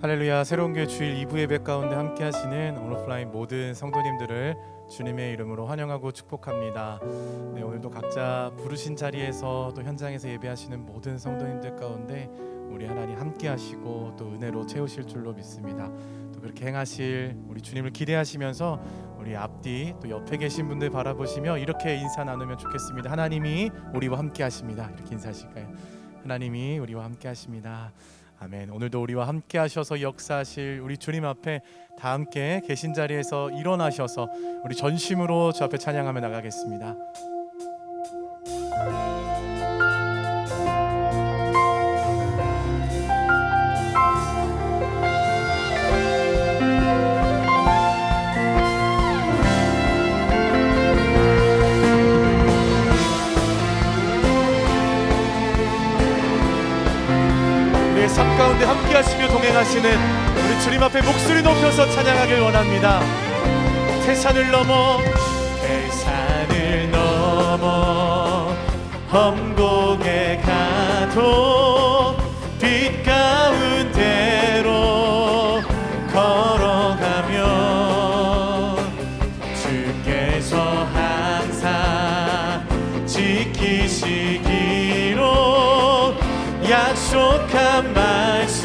할렐루야. 새로운 교회 주일 2부 예배 가운데 함께 하시는 온오프라인 모든 성도님들을 주님의 이름으로 환영하고 축복합니다. 네, 오늘도 각자 부르신 자리에서 또 현장에서 예배하시는 모든 성도님들 가운데 우리 하나님 함께 하시고 또 은혜로 채우실 줄로 믿습니다. 또 그렇게 행하실 우리 주님을 기대하시면서 우리 앞뒤 또 옆에 계신 분들 바라보시며 이렇게 인사 나누면 좋겠습니다. 하나님이 우리와 함께 하십니다. 이렇게 인사하실까요? 하나님이 우리와 함께 하십니다. 아멘. 오늘도 우리와 함께 하셔서 역사하실 우리 주님 앞에 다 함께 계신 자리에서 일어나셔서 우리 전심으로 주 앞에 찬양하며 나가겠습니다. 삶 가운데 함께 하시며 동행하시는 우리 주님 앞에 목소리 높여서 찬양하길 원합니다. 태산을 넘어 험곡에 가도 빛 가운데로 걸어가면 주께서 항상 지키시기로 약속한 말씀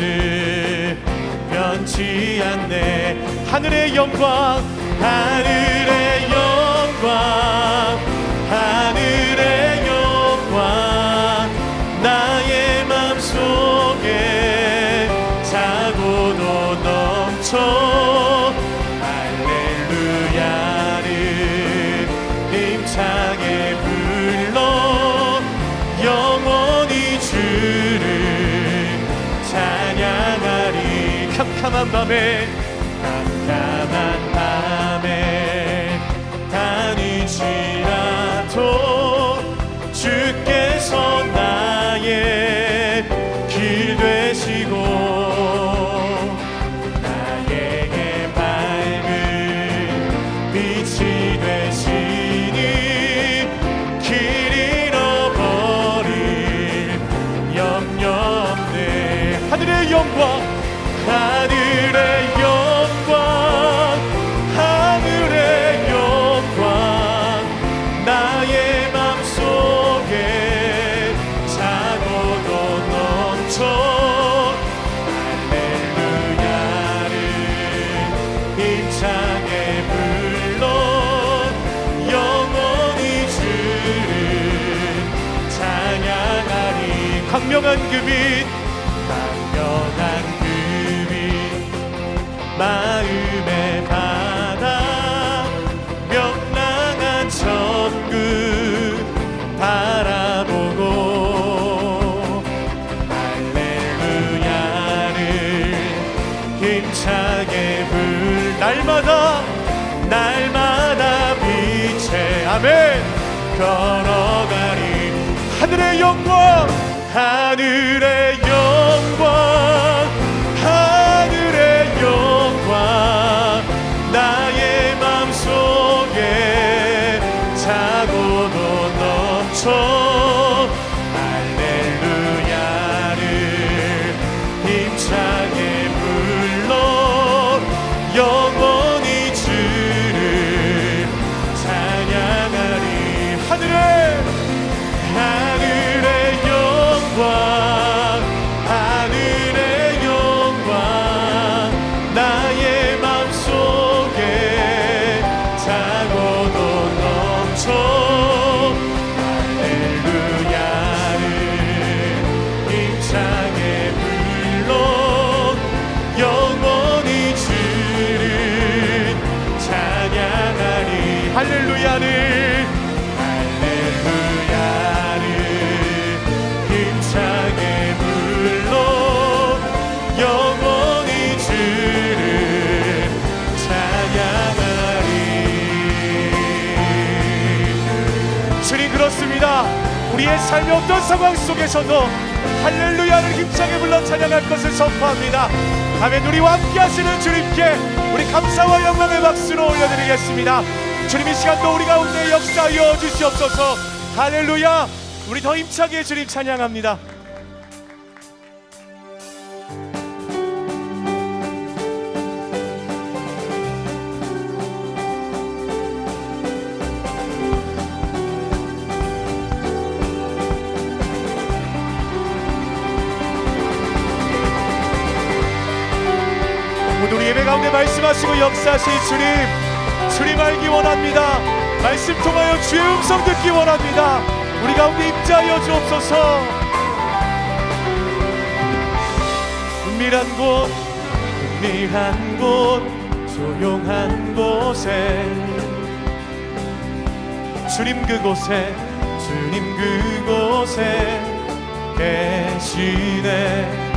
변치 않네. 하늘의 영광, 하늘의 영광, 하늘의 영광, 나의 맘속에 차고도 넘쳐 할렐루야를 힘차게 불러 영원히 주를 찬양하리. 캄캄한 밤에 다니지라도 주께서 나의 길 되시고 나에게 밝은 빛이 되시니 길 잃어버릴 염려 없네. 하늘의 영광, 하늘의 영광, 하늘의 영광, 나의 맘속에 차고도 넘쳐 할렐루야를 힘차게 불러 영원히 주를 찬양하리. 광명한 그 빛, 광명한 그 빛, 마음의 바다, 명랑한 천국 바라보고 할렐루야를 힘차게 날마다 빛에 아멘 걸어가리. 하늘의 영광, 하늘의 영광, 하늘의 영광, 나의 맘속에 차고도 넘쳐 할렐루야를 힘차게 불러 영원히 주를 찬양하리. 하늘의 영광, 하늘의 영광, 나의 맘속에 차고도 넘쳐 할렐루야를 힘차게 불러 영원히 주를 찬양하리. 할렐루야를 힘차게 불러 영원히 주를 찬양하리. 주님, 그렇습니다. 우리의 삶의 어떤 상황 속에서도 할렐루야를 힘차게 불러 찬양할 것을 선포합니다. 아멘. 우리와 함께 하시는 주님께 우리 감사와 영광의 박수로 올려드리겠습니다. 주님, 이 시간도 우리 가운데 역사하여 주시옵소서. 할렐루야. 우리 더 힘차게 주님 찬양합니다. 가운데 말씀하시고 역사하실 주님 알기 원합니다. 말씀 통하여 주의 음성 듣기 원합니다. 우리 가운데 임재하여 주옵소서. 은밀한 곳 조용한 곳에 주님 그곳에 계시네.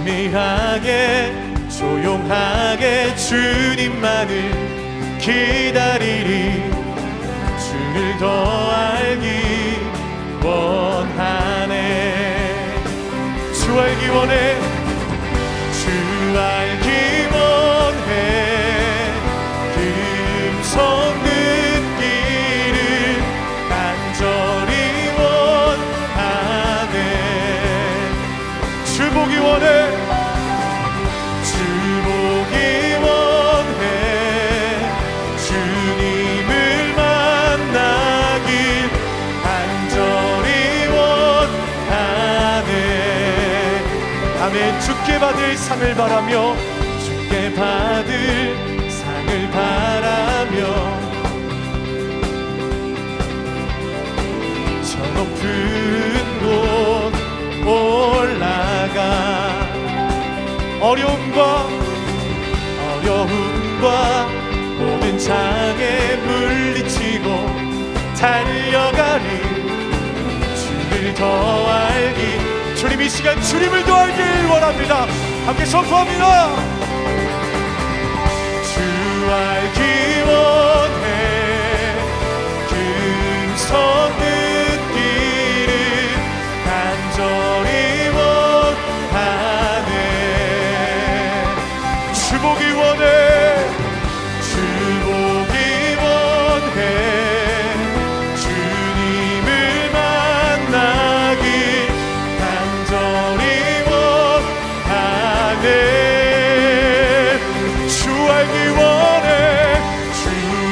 은밀하게 조용하게 주님만을 기다리리. 주를 더 알기 원하네. 주 알기 원해. 주 알기 원해. 그 음성 듣기를 간절히 원하네. 주 보기 원해. 주 보기 원해. 주님을 만나길 간절히 원하네. 아멘. 주께 받을 상을 바라며 주께 받을 상을 바라며 저 높은 곳 올라가 어려움과 모든 장애 물리치고 달려가리. 주를 더 알기. 주님 이 시간 주님을 더 알길 원합니다. 함께 선포합니다. 주 알기 원해. 그 음성 듣기를 간절히 원하네. 주 보기 원해. 주 보기 원해. 주님을 만나길 간절히 원하네. 주 알기 원해. 주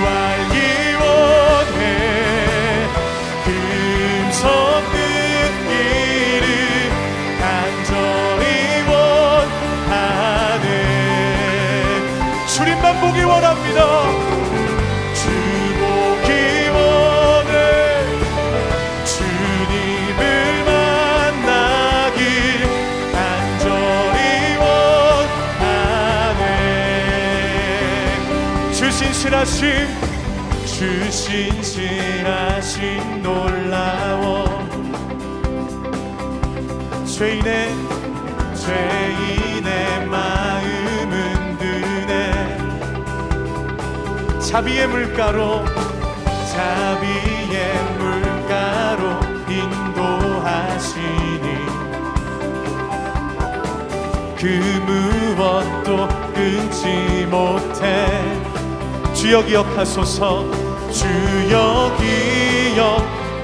알기 원해. 그 음성 듣기를 간절히 원하네. 주님만 보기 원합니다. 주 보기 원해. 주님을 만나길 간절히 원하네. 주 신실하심 놀라워. 죄인의 마음은 드네. 자비의 물가로 인도하시니 그 무엇도 끊지 못해. 주여 기억하소서. 주여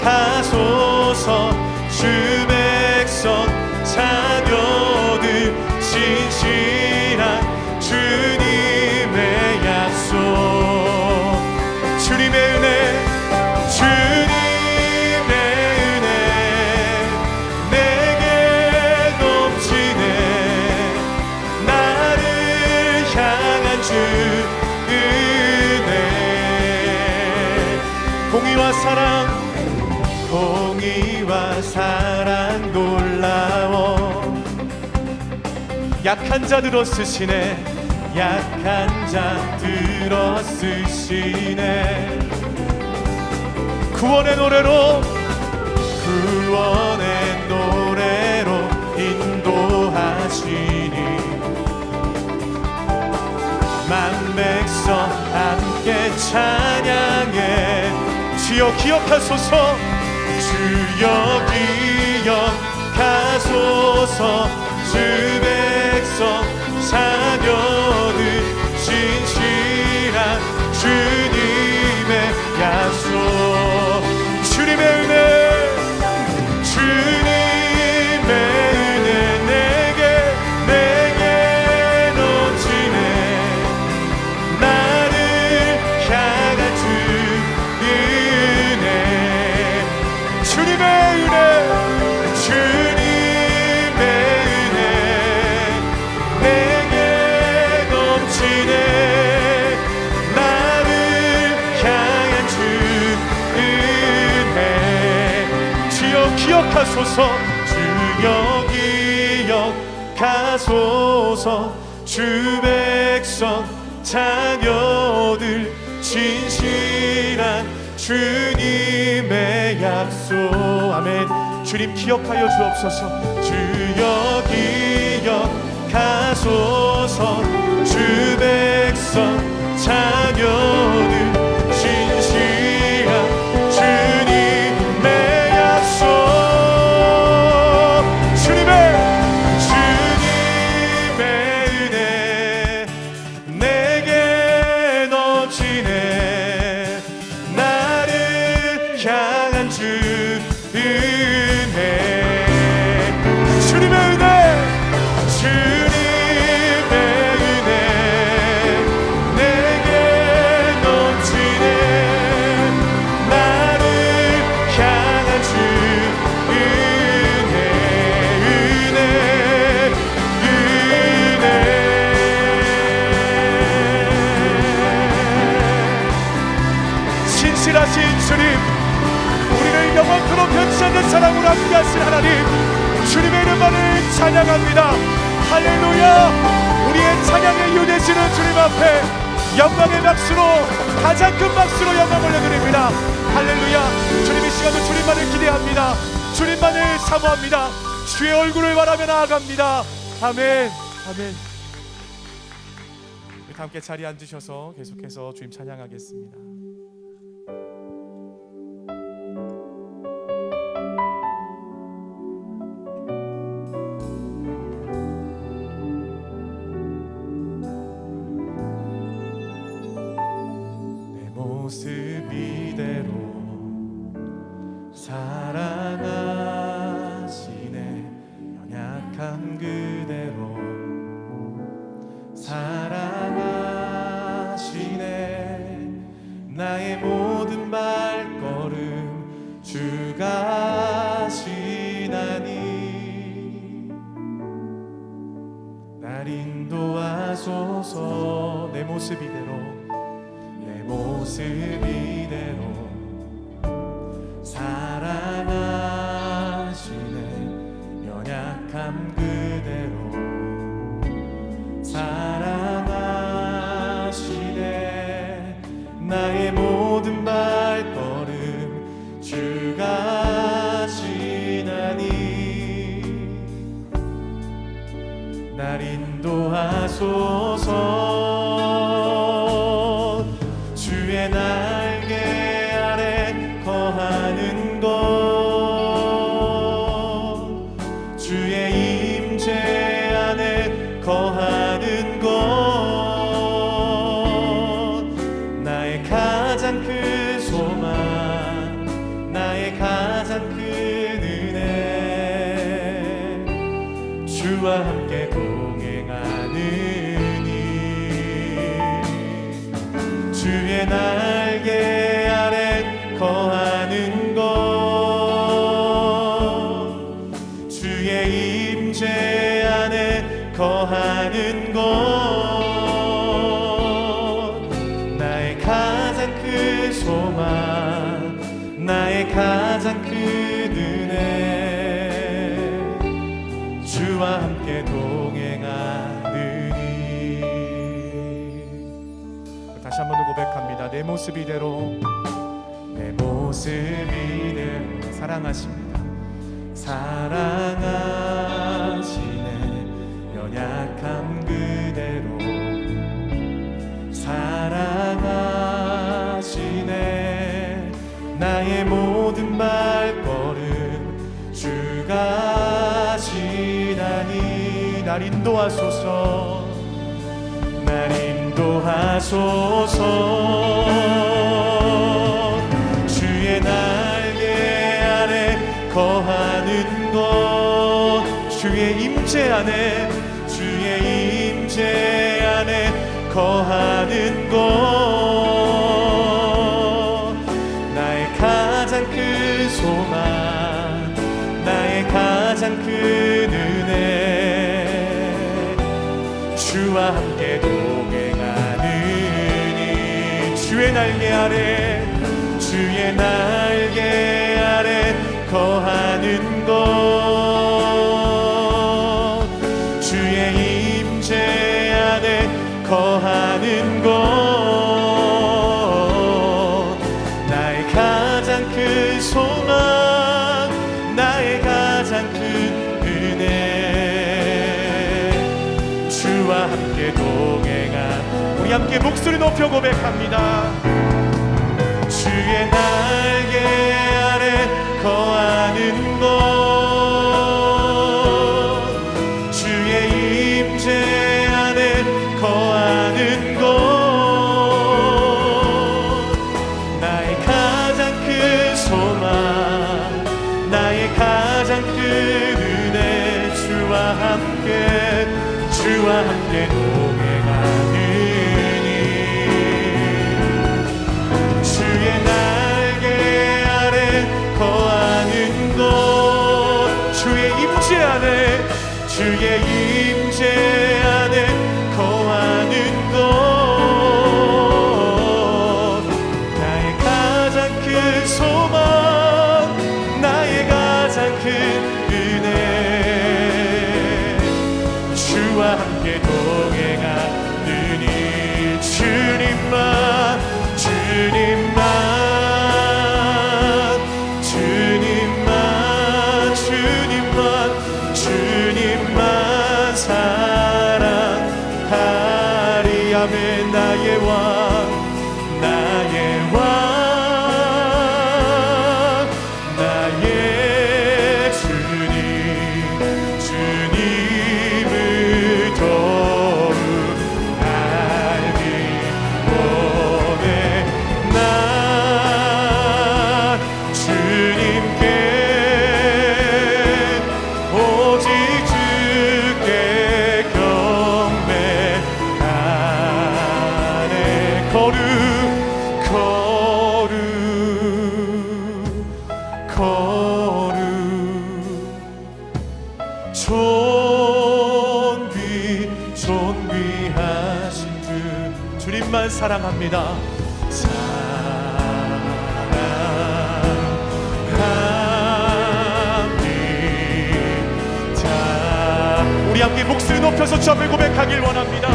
기억하소서. 주 백성 자녀들 진실한 주님의 약속. 주님의 은혜 내게 넘치네. 나를 향한 주 은혜. 공의와 사랑 놀라워. 약한 자 들어쓰시네. 구원의 노래로 인도하시니 만백성 함께 찬양해. 주여 기억하소서. 주여 기억하소서. 주 백성 자녀들 진실한 주님의 약속. 주님의 은혜 내게 넘치네. 나를 향한 주 은혜. 주님의 은혜 기억하소서. 주여 기억하소서. 주 백성 자녀들 진실한 주님의 약속. 아멘. 주님 기억하여 주옵소서. 주여 기억하소서. 주 백성 자녀들 진실한 주님의 약속. 주님의 은혜 내게 넘치네. 나를 향한 주 은혜. 주님의 은혜, 주님의 은혜 내게 넘치네. 나를 향한 주 은혜, 은혜, 은혜. 신실하신 주님, 우리를 영원토록 변치 않는 사랑으로 함께하신 하나님, 주님의 이름만을 찬양합니다. 할렐루야. 우리의 찬양의 이유 되시는 주님 앞에 영광의 박수로, 가장 큰 박수로 영광 올려드립니다. 할렐루야. 주님 이 시간도 주님만을 기대합니다. 주님만을 사모합니다. 주의 얼굴을 바라며 나아갑니다. 아멘. 아멘. 우리 함께 자리에 앉으셔서 계속해서 주님 찬양하겠습니다. 모습 이대로 사랑하시네. 연약함 그대로 사랑하시네. 나의 모든 발걸음 주가 하시나니. 날 인도하소서. 내 모습 이대로, 모습 이대로 사랑하시네. 연약함 그대로 사랑하시네. 나의 모든 발걸음 주가 하시나니. 날 인도하소서. 주의 날개 아래 거하는 것, 주의 임재 안에 거하는 것, 나의 가장 큰 소망, 나의 가장 큰 은혜. 주와 함께 동행하느니. 주의 날개 아래 거하는 것, 주의 임재 안에 거하는 것, 나의 가장 큰 소망, 나의 가장 큰 은혜. 주와 함께 동행하느니. 다시 한 번 더 고백합니다. 내 모습 이대로, 내 모습 이대로 사랑하십니다. 사랑하시네. 연약함 그대로 사랑하시네. 나의 모든 발걸음 주가 하시나니. 날 인도하소서. 날 인도하소서. 주의 날개 아래 거하는 것, 주의 임재 안에, 주의 임재 안에 거하는 것, 나의 가장 큰 소망, 나의 가장 큰 은혜. 주와 함께 동행하느니. 주의 날개 아래, 주의 날개 아래 거하는 소망 나의 가장 큰 은혜 주와 함께 동행한 우리 함께 목소리 높여 고백합니다. 주의 날개 아래 거하는 곳 주의 임재 안에 거하는 곳 나의 가장 큰 소망 나의 가장 큰 은혜 주와 함께 동행하느니 주의 날개 아래 거하는 곳 주의 임재 안에 거하는 곳 나의 가장 큰 소망 나의 가장 큰 은혜 주와 함께 동행하느니 주님만 사랑하리. 아멘. 나의 왕 나의 주님을 더욱 알기 원해. 난 주님께 오직 주께 경배하네. 거룩 존귀하신 주 주님만 사랑합니다. 사랑합니다. 우리 함께 목소리 높여서 주 앞에 고백하길 원합니다.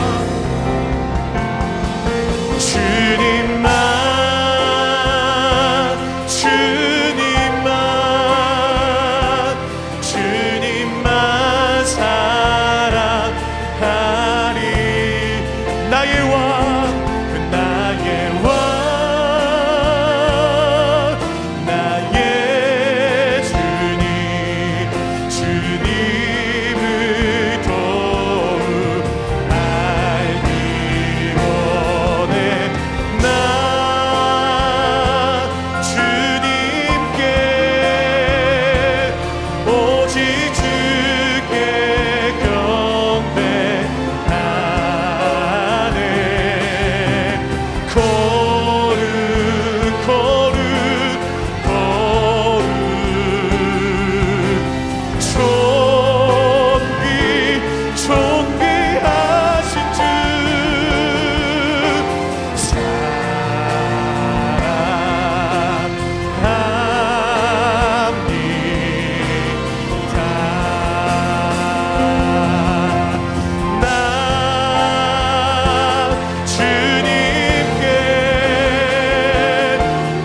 주님만 사랑하리. 나의 왕 나의 주님을 더욱 알기 원해. 난 주님께 오직 주께 경배하네. 존귀하신 주 사랑합니다. 나 주님께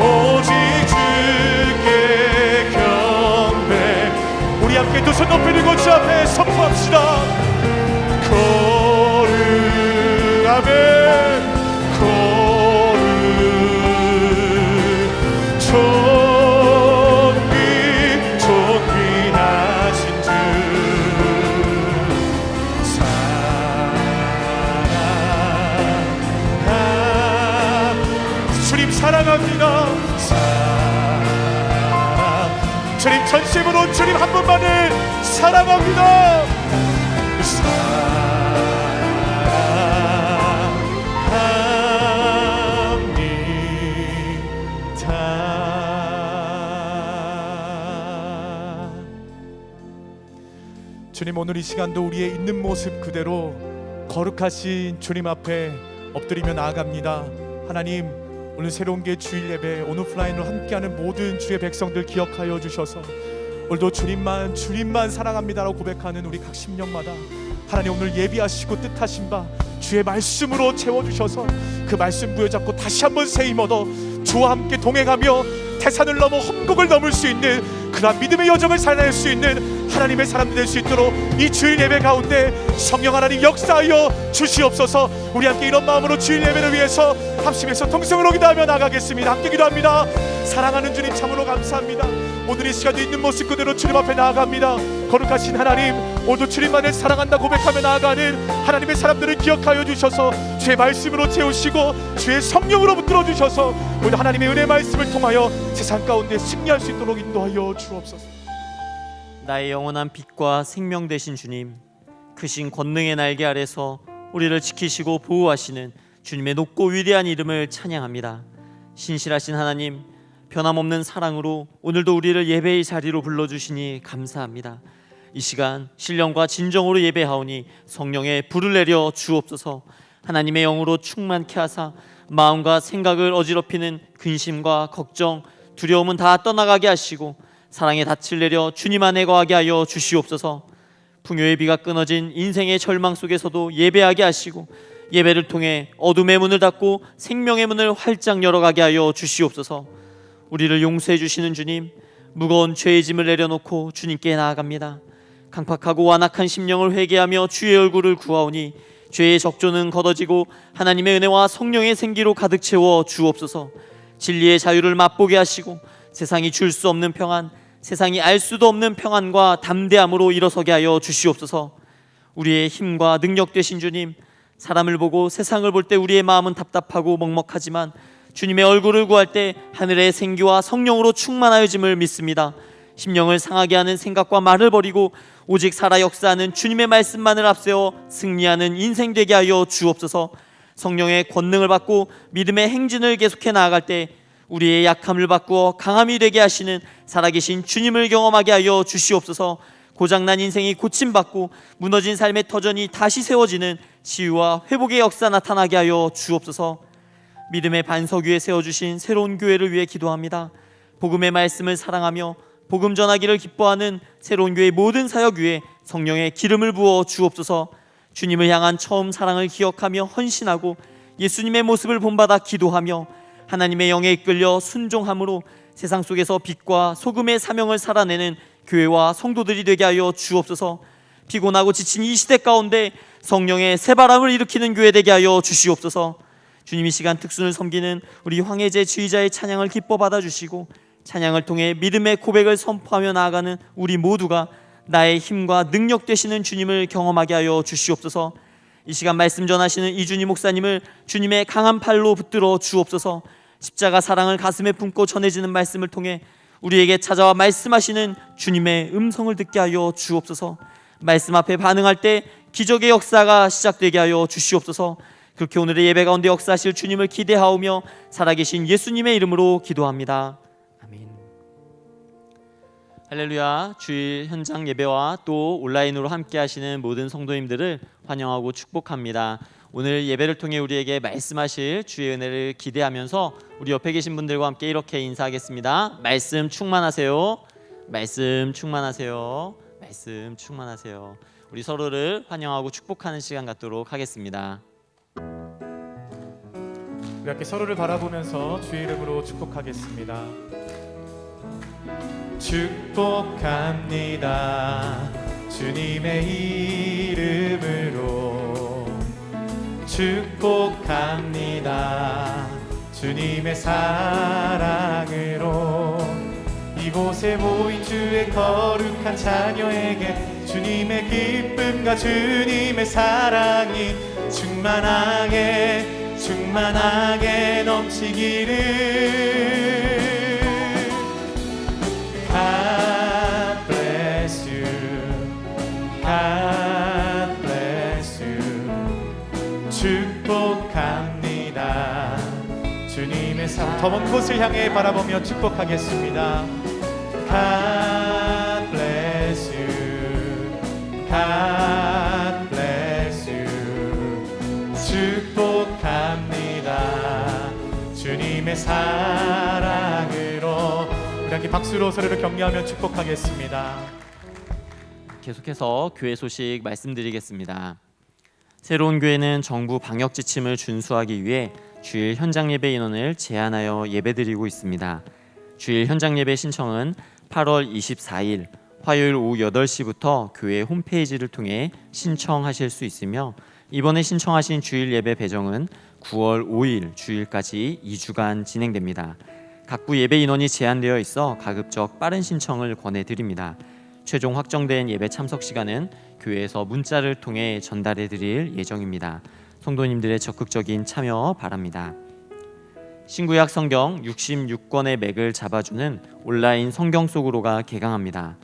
오직 주께 경배. 우리 함께 두 손 높이 들고 주 앞에 선포합시다. 아멘. 존귀하신 주 주님 사랑합니다. 주님 전심으로 주님 한 분만을 사랑합니다. 주님, 오늘 이 시간도 우리의 있는 모습 그대로 거룩하신 주님 앞에 엎드리며 나아갑니다. 하나님, 오늘 새로운 게 주일 예배 온오프라인으로 함께하는 모든 주의 백성들 기억하여 주셔서 오늘도 주님만 사랑합니다라고 고백하는 우리 각 심령마다 하나님 오늘 예비하시고 뜻하신 바 주의 말씀으로 채워주셔서 그 말씀 부여잡고 다시 한번 새 힘 얻어 주와 함께 동행하며 태산을 넘어 험곡을 넘을 수 있는 그러한 믿음의 여정을 살아낼 수 있는 하나님의 사람들 될 수 있도록 이 주일 예배 가운데 성령 하나님 역사하여 주시옵소서. 우리 함께 이런 마음으로 주일 예배를 위해서 합심해서 통성으로 기도하며 나가겠습니다. 함께 기도합니다. 사랑하는 주님 참으로 감사합니다. 오늘 이 시간도 있는 모습 그대로 주님 앞에 나아갑니다. 거룩하신 하나님, 오늘 주님만을 사랑한다 고백하며 나아가는 하나님의 사람들을 기억하여 주셔서 주의 말씀으로 채우시고 주의 성령으로 붙들어 주셔서 오늘 하나님의 은혜 말씀을 통하여 세상 가운데 승리할 수 있도록 인도하여 주옵소서. 나의 영원한 빛과 생명 되신 주님, 크신 권능의 날개 아래서 우리를 지키시고 보호하시는 주님의 높고 위대한 이름을 찬양합니다. 신실하신 하나님, 변함없는 사랑으로 오늘도 우리를 예배의 자리로 불러주시니 감사합니다. 이 시간 신령과 진정으로 예배하오니 성령의 불을 내려 주옵소서. 하나님의 영으로 충만케 하사 마음과 생각을 어지럽히는 근심과 걱정, 두려움은 다 떠나가게 하시고 사랑의 닻을 내려 주님 안에 거하게 하여 주시옵소서. 풍요의 비가 끊어진 인생의 절망 속에서도 예배하게 하시고 예배를 통해 어둠의 문을 닫고 생명의 문을 활짝 열어가게 하여 주시옵소서. 우리를 용서해 주시는 주님, 무거운 죄의 짐을 내려놓고 주님께 나아갑니다. 강팍하고 완악한 심령을 회개하며 주의 얼굴을 구하오니 죄의 적조는 걷어지고 하나님의 은혜와 성령의 생기로 가득 채워 주옵소서. 진리의 자유를 맛보게 하시고 세상이 줄 수 없는 평안, 세상이 알 수도 없는 평안과 담대함으로 일어서게 하여 주시옵소서. 우리의 힘과 능력 되신 주님, 사람을 보고 세상을 볼 때 우리의 마음은 답답하고 먹먹하지만 주님의 얼굴을 구할 때 하늘의 생기와 성령으로 충만하여짐을 믿습니다. 심령을 상하게 하는 생각과 말을 버리고 오직 살아 역사하는 주님의 말씀만을 앞세워 승리하는 인생 되게 하여 주옵소서. 성령의 권능을 받고 믿음의 행진을 계속해 나아갈 때 우리의 약함을 바꾸어 강함이 되게 하시는 살아계신 주님을 경험하게 하여 주시옵소서. 고장난 인생이 고침받고 무너진 삶의 터전이 다시 세워지는 치유와 회복의 역사 나타나게 하여 주옵소서. 믿음의 반석 위에 세워주신 새로운 교회를 위해 기도합니다. 복음의 말씀을 사랑하며 복음 전하기를 기뻐하는 새로운 교회 모든 사역 위에 성령의 기름을 부어 주옵소서. 주님을 향한 처음 사랑을 기억하며 헌신하고 예수님의 모습을 본받아 기도하며 하나님의 영에 이끌려 순종함으로 세상 속에서 빛과 소금의 사명을 살아내는 교회와 성도들이 되게 하여 주옵소서. 피곤하고 지친 이 시대 가운데 성령의 새바람을 일으키는 교회 되게 하여 주시옵소서. 주님, 이 시간 특순을 섬기는 우리 황혜재 지휘자의 찬양을 기뻐 받아주시고 찬양을 통해 믿음의 고백을 선포하며 나아가는 우리 모두가 나의 힘과 능력 되시는 주님을 경험하게 하여 주시옵소서. 이 시간 말씀 전하시는 이준희 목사님을 주님의 강한 팔로 붙들어 주옵소서. 십자가 사랑을 가슴에 품고 전해지는 말씀을 통해 우리에게 찾아와 말씀하시는 주님의 음성을 듣게 하여 주옵소서. 말씀 앞에 반응할 때 기적의 역사가 시작되게 하여 주시옵소서. 그렇게 오늘의 예배 가운데 역사하실 주님을 기대하오며 살아계신 예수님의 이름으로 기도합니다. 아멘. 할렐루야. 주일 현장 예배와 또 온라인으로 함께 하시는 모든 성도님들을 환영하고 축복합니다. 오늘 예배를 통해 우리에게 말씀하실 주의 은혜를 기대하면서 우리 옆에 계신 분들과 함께 이렇게 인사하겠습니다. 말씀 충만하세요. 말씀 충만하세요. 말씀 충만하세요. 우리 서로를 환영하고 축복하는 시간 갖도록 하겠습니다. 우리 함께 서로를 바라보면서 주의 이름으로 축복하겠습니다. 축복합니다. 주님의 이름으로 축복합니다. 주님의 사랑으로 이곳에 모인 주의 거룩한 자녀에게 주님의 기쁨과 주님의 사랑이 충만하게 넘치기를. God bless you, God bless you. 축복합니다. 주님의 사랑. 더 먼 곳을 향해 바라보며 축복하겠습니다. God bless you, God bless you. 축복합니다. 주님의 사랑으로. 우리 함께 박수로 서로를 격려하며 축복하겠습니다. 계속해서 교회 소식 말씀드리겠습니다. 새로운 교회는 정부 방역 지침을 준수하기 위해 주일 현장 예배 인원을 제한하여 예배드리고 있습니다. 주일 현장 예배 신청은 8월 24일 화요일 오후 8시부터 교회 홈페이지를 통해 신청하실 수 있으며, 이번에 신청하신 주일 예배 배정은 9월 5일 주일까지 2주간 진행됩니다. 각부 예배 인원이 제한되어 있어 가급적 빠른 신청을 권해드립니다. 최종 확정된 예배 참석 시간은 교회에서 문자를 통해 전달해 드릴 예정입니다. 성도님들의 적극적인 참여 바랍니다. 신구약 성경 66권의 맥을 잡아주는 온라인 성경 속으로가 개강합니다.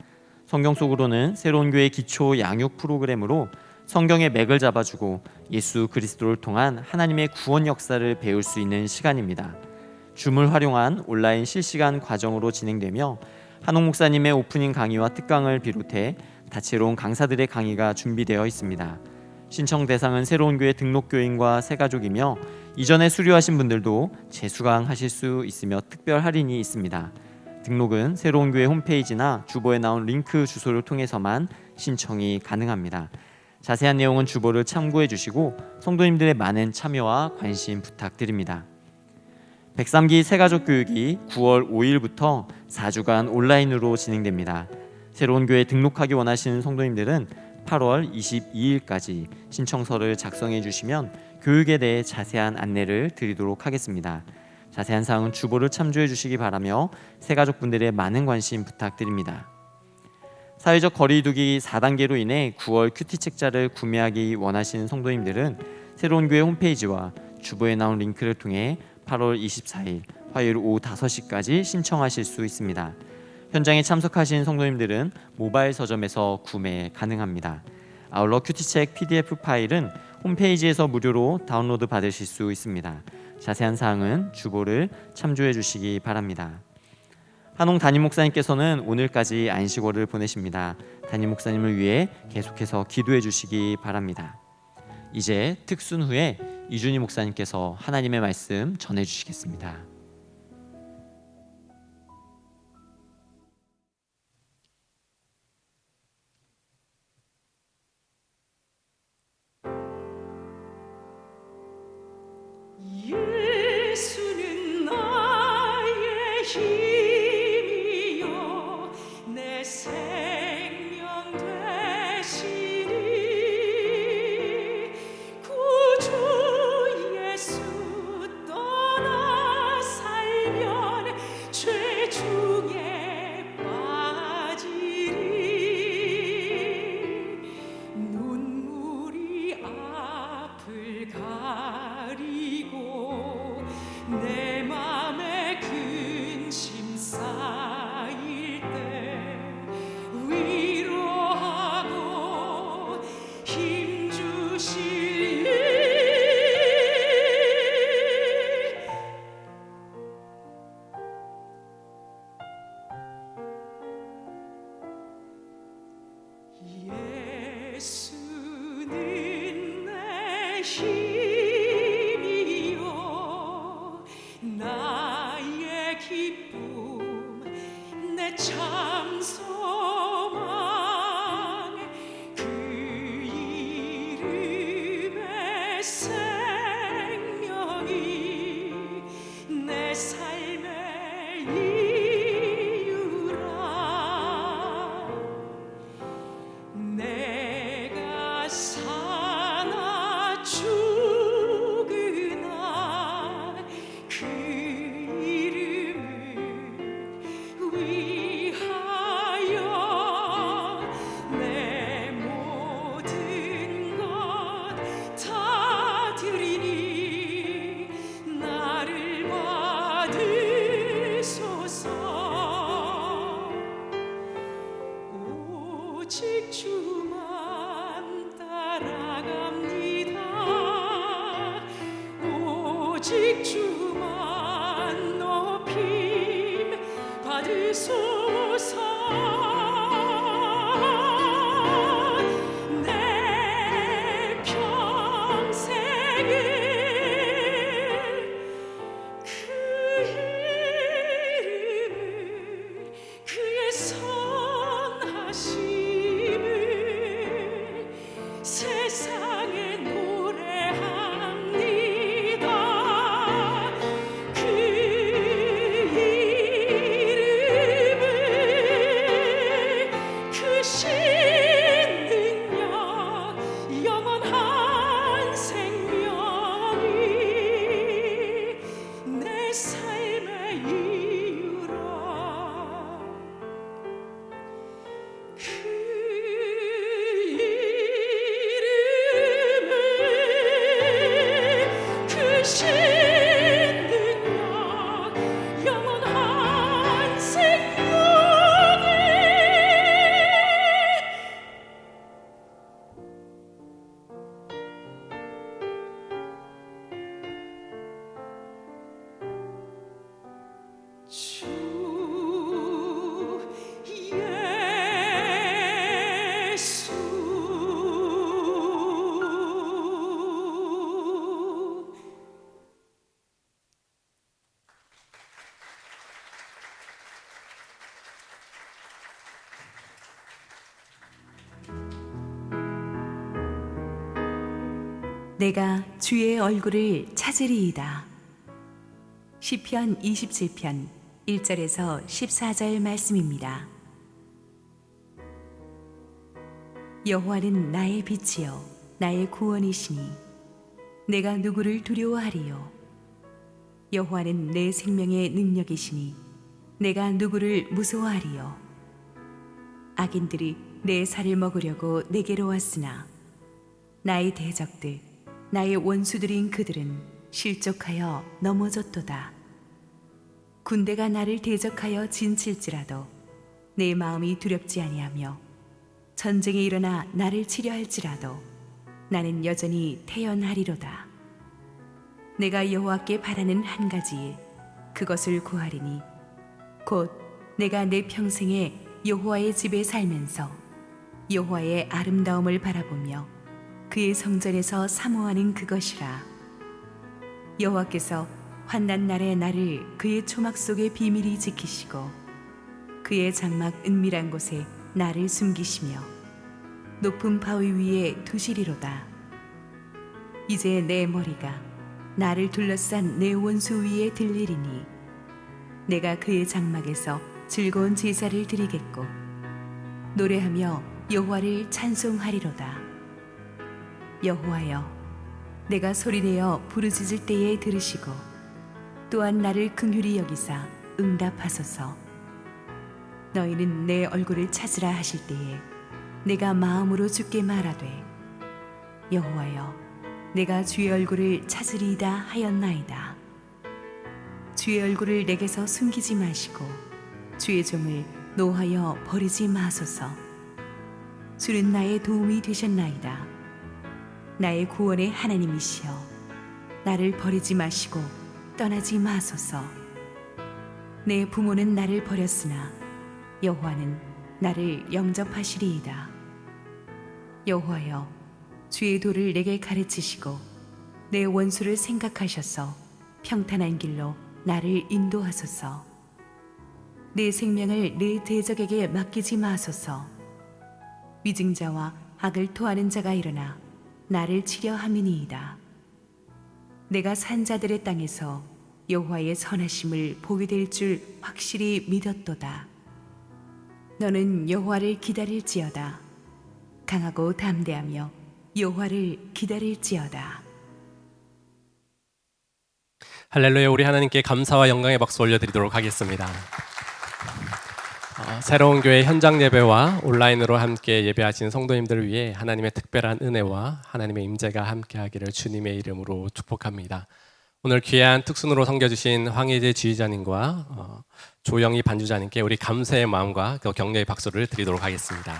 성경 속으로는 새로운 교회 기초 양육 프로그램으로 성경의 맥을 잡아주고 예수 그리스도를 통한 하나님의 구원 역사를 배울 수 있는 시간입니다. 줌을 활용한 온라인 실시간 과정으로 진행되며 한옥 목사님의 오프닝 강의와 특강을 비롯해 다채로운 강사들의 강의가 준비되어 있습니다. 신청 대상은 새로운 교회 등록교인과 새가족이며 이전에 수료하신 분들도 재수강하실 수 있으며 특별 할인이 있습니다. 등록은 새로운 교회 홈페이지나 주보에 나온 링크 주소를 통해서만 신청이 가능합니다. 자세한 내용은 주보를 참고해 주시고 성도님들의 많은 참여와 관심 부탁드립니다. 103기 새가족 교육이 9월 5일부터 4주간 온라인으로 진행됩니다. 새로운 교회 등록하기 원하시는 성도님들은 8월 22일까지 신청서를 작성해 주시면 교육에 대해 자세한 안내를 드리도록 하겠습니다. 자세한 사항은 주보를 참조해 주시기 바라며 새가족분들의 많은 관심 부탁드립니다. 사회적 거리두기 4단계로 인해 9월 큐티 책자를 구매하기 원하시는 성도님들은 새로운 교회 홈페이지와 주보에 나온 링크를 통해 8월 24일 화요일 오후 5시까지 신청하실 수 있습니다. 현장에 참석하신 성도님들은 모바일 서점에서 구매 가능합니다. 아울러 큐티책 PDF 파일은 홈페이지에서 무료로 다운로드 받으실 수 있습니다. 자세한 사항은 주보를 참조해 주시기 바랍니다. 한홍 담임 목사님께서는 오늘까지 안식월을 보내십니다. 담임 목사님을 위해 계속해서 기도해 주시기 바랍니다. 이제 특순 후에 이준희 목사님께서 하나님의 말씀 전해 주시겠습니다. 예수는 나의 힘이요 내 생명 되시니 구주 예수 떠나 살면 죄 중에 빠지리 눈물이 앞을 가리고 내 맘에 근심 쌓일 때 위로하고 힘 주시리 예수는 내 힘이요 나의 기쁨 내 참 소망 그 이름의 생명이 내 삶의 이유라 내가 사나 죽으나 그 이름을 위하여 내 모든 것 다 드리니 나를 받으소서 오직 주만 따라갑니다. 오직 주만 높임 받으소서. 내 평생을 그 이름을 그의 선하심을 세상에 노래합니다. 그 이름 내가 주의 얼굴을 찾으리이다. 시편 27편 1절에서 14절 말씀입니다. 여호와는 나의 빛이요 나의 구원이시니 내가 누구를 두려워하리요. 여호와는 내 생명의 능력이시니 내가 누구를 무서워하리요. 악인들이 내 살을 먹으려고 내게로 왔으나 나의 대적들 나의 원수들인 그들은 실족하여 넘어졌도다. 군대가 나를 대적하여 진칠지라도 내 마음이 두렵지 아니하며 전쟁이 일어나 나를 치려 할지라도 나는 여전히 태연하리로다. 내가 여호와께 바라는 한 가지 그것을 구하리니 곧 내가 내 평생에 여호와의 집에 살면서 여호와의 아름다움을 바라보며 그의 성전에서 사모하는 그것이라. 여호와께서 환난 날에 나를 그의 초막 속에 비밀히 지키시고 그의 장막 은밀한 곳에 나를 숨기시며 높은 바위 위에 두시리로다. 이제 내 머리가 나를 둘러싼 내 원수 위에 들리리니 내가 그의 장막에서 즐거운 제사를 드리겠고 노래하며 여호와를 찬송하리로다. 여호와여, 내가 소리내어 부르짖을 때에 들으시고 또한 나를 긍휼히 여기사 응답하소서. 너희는 내 얼굴을 찾으라 하실 때에 내가 마음으로 주께 말하되 여호와여, 내가 주의 얼굴을 찾으리이다 하였나이다. 주의 얼굴을 내게서 숨기지 마시고 주의 종을 노하여 버리지 마소서. 주는 나의 도움이 되셨나이다. 나의 구원의 하나님이시여, 나를 버리지 마시고 떠나지 마소서. 내 부모는 나를 버렸으나 여호와는 나를 영접하시리이다. 여호와여, 주의 도를 내게 가르치시고 내 원수를 생각하셔서 평탄한 길로 나를 인도하소서. 내 생명을 내 대적에게 맡기지 마소서. 위증자와 악을 토하는 자가 일어나 나를 치려 함이니이다. 내가 산 자들의 땅에서 여호와의 선하심을 보게 될 줄 확실히 믿었도다. 너는 여호와를 기다릴지어다. 강하고 담대하며 여호와를 기다릴지어다. 할렐루야. 우리 하나님께 감사와 영광의 박수 올려드리도록 하겠습니다. 새로운 교회 현장 예배와 온라인으로 함께 예배하신 성도님들을 위해 하나님의 특별한 은혜와 하나님의 임재가 함께하기를 주님의 이름으로 축복합니다. 오늘 귀한 특순으로 섬겨주신 황혜재 지휘자님과 조영희 반주자님께 우리 감사의 마음과 격려의 박수를 드리도록 하겠습니다.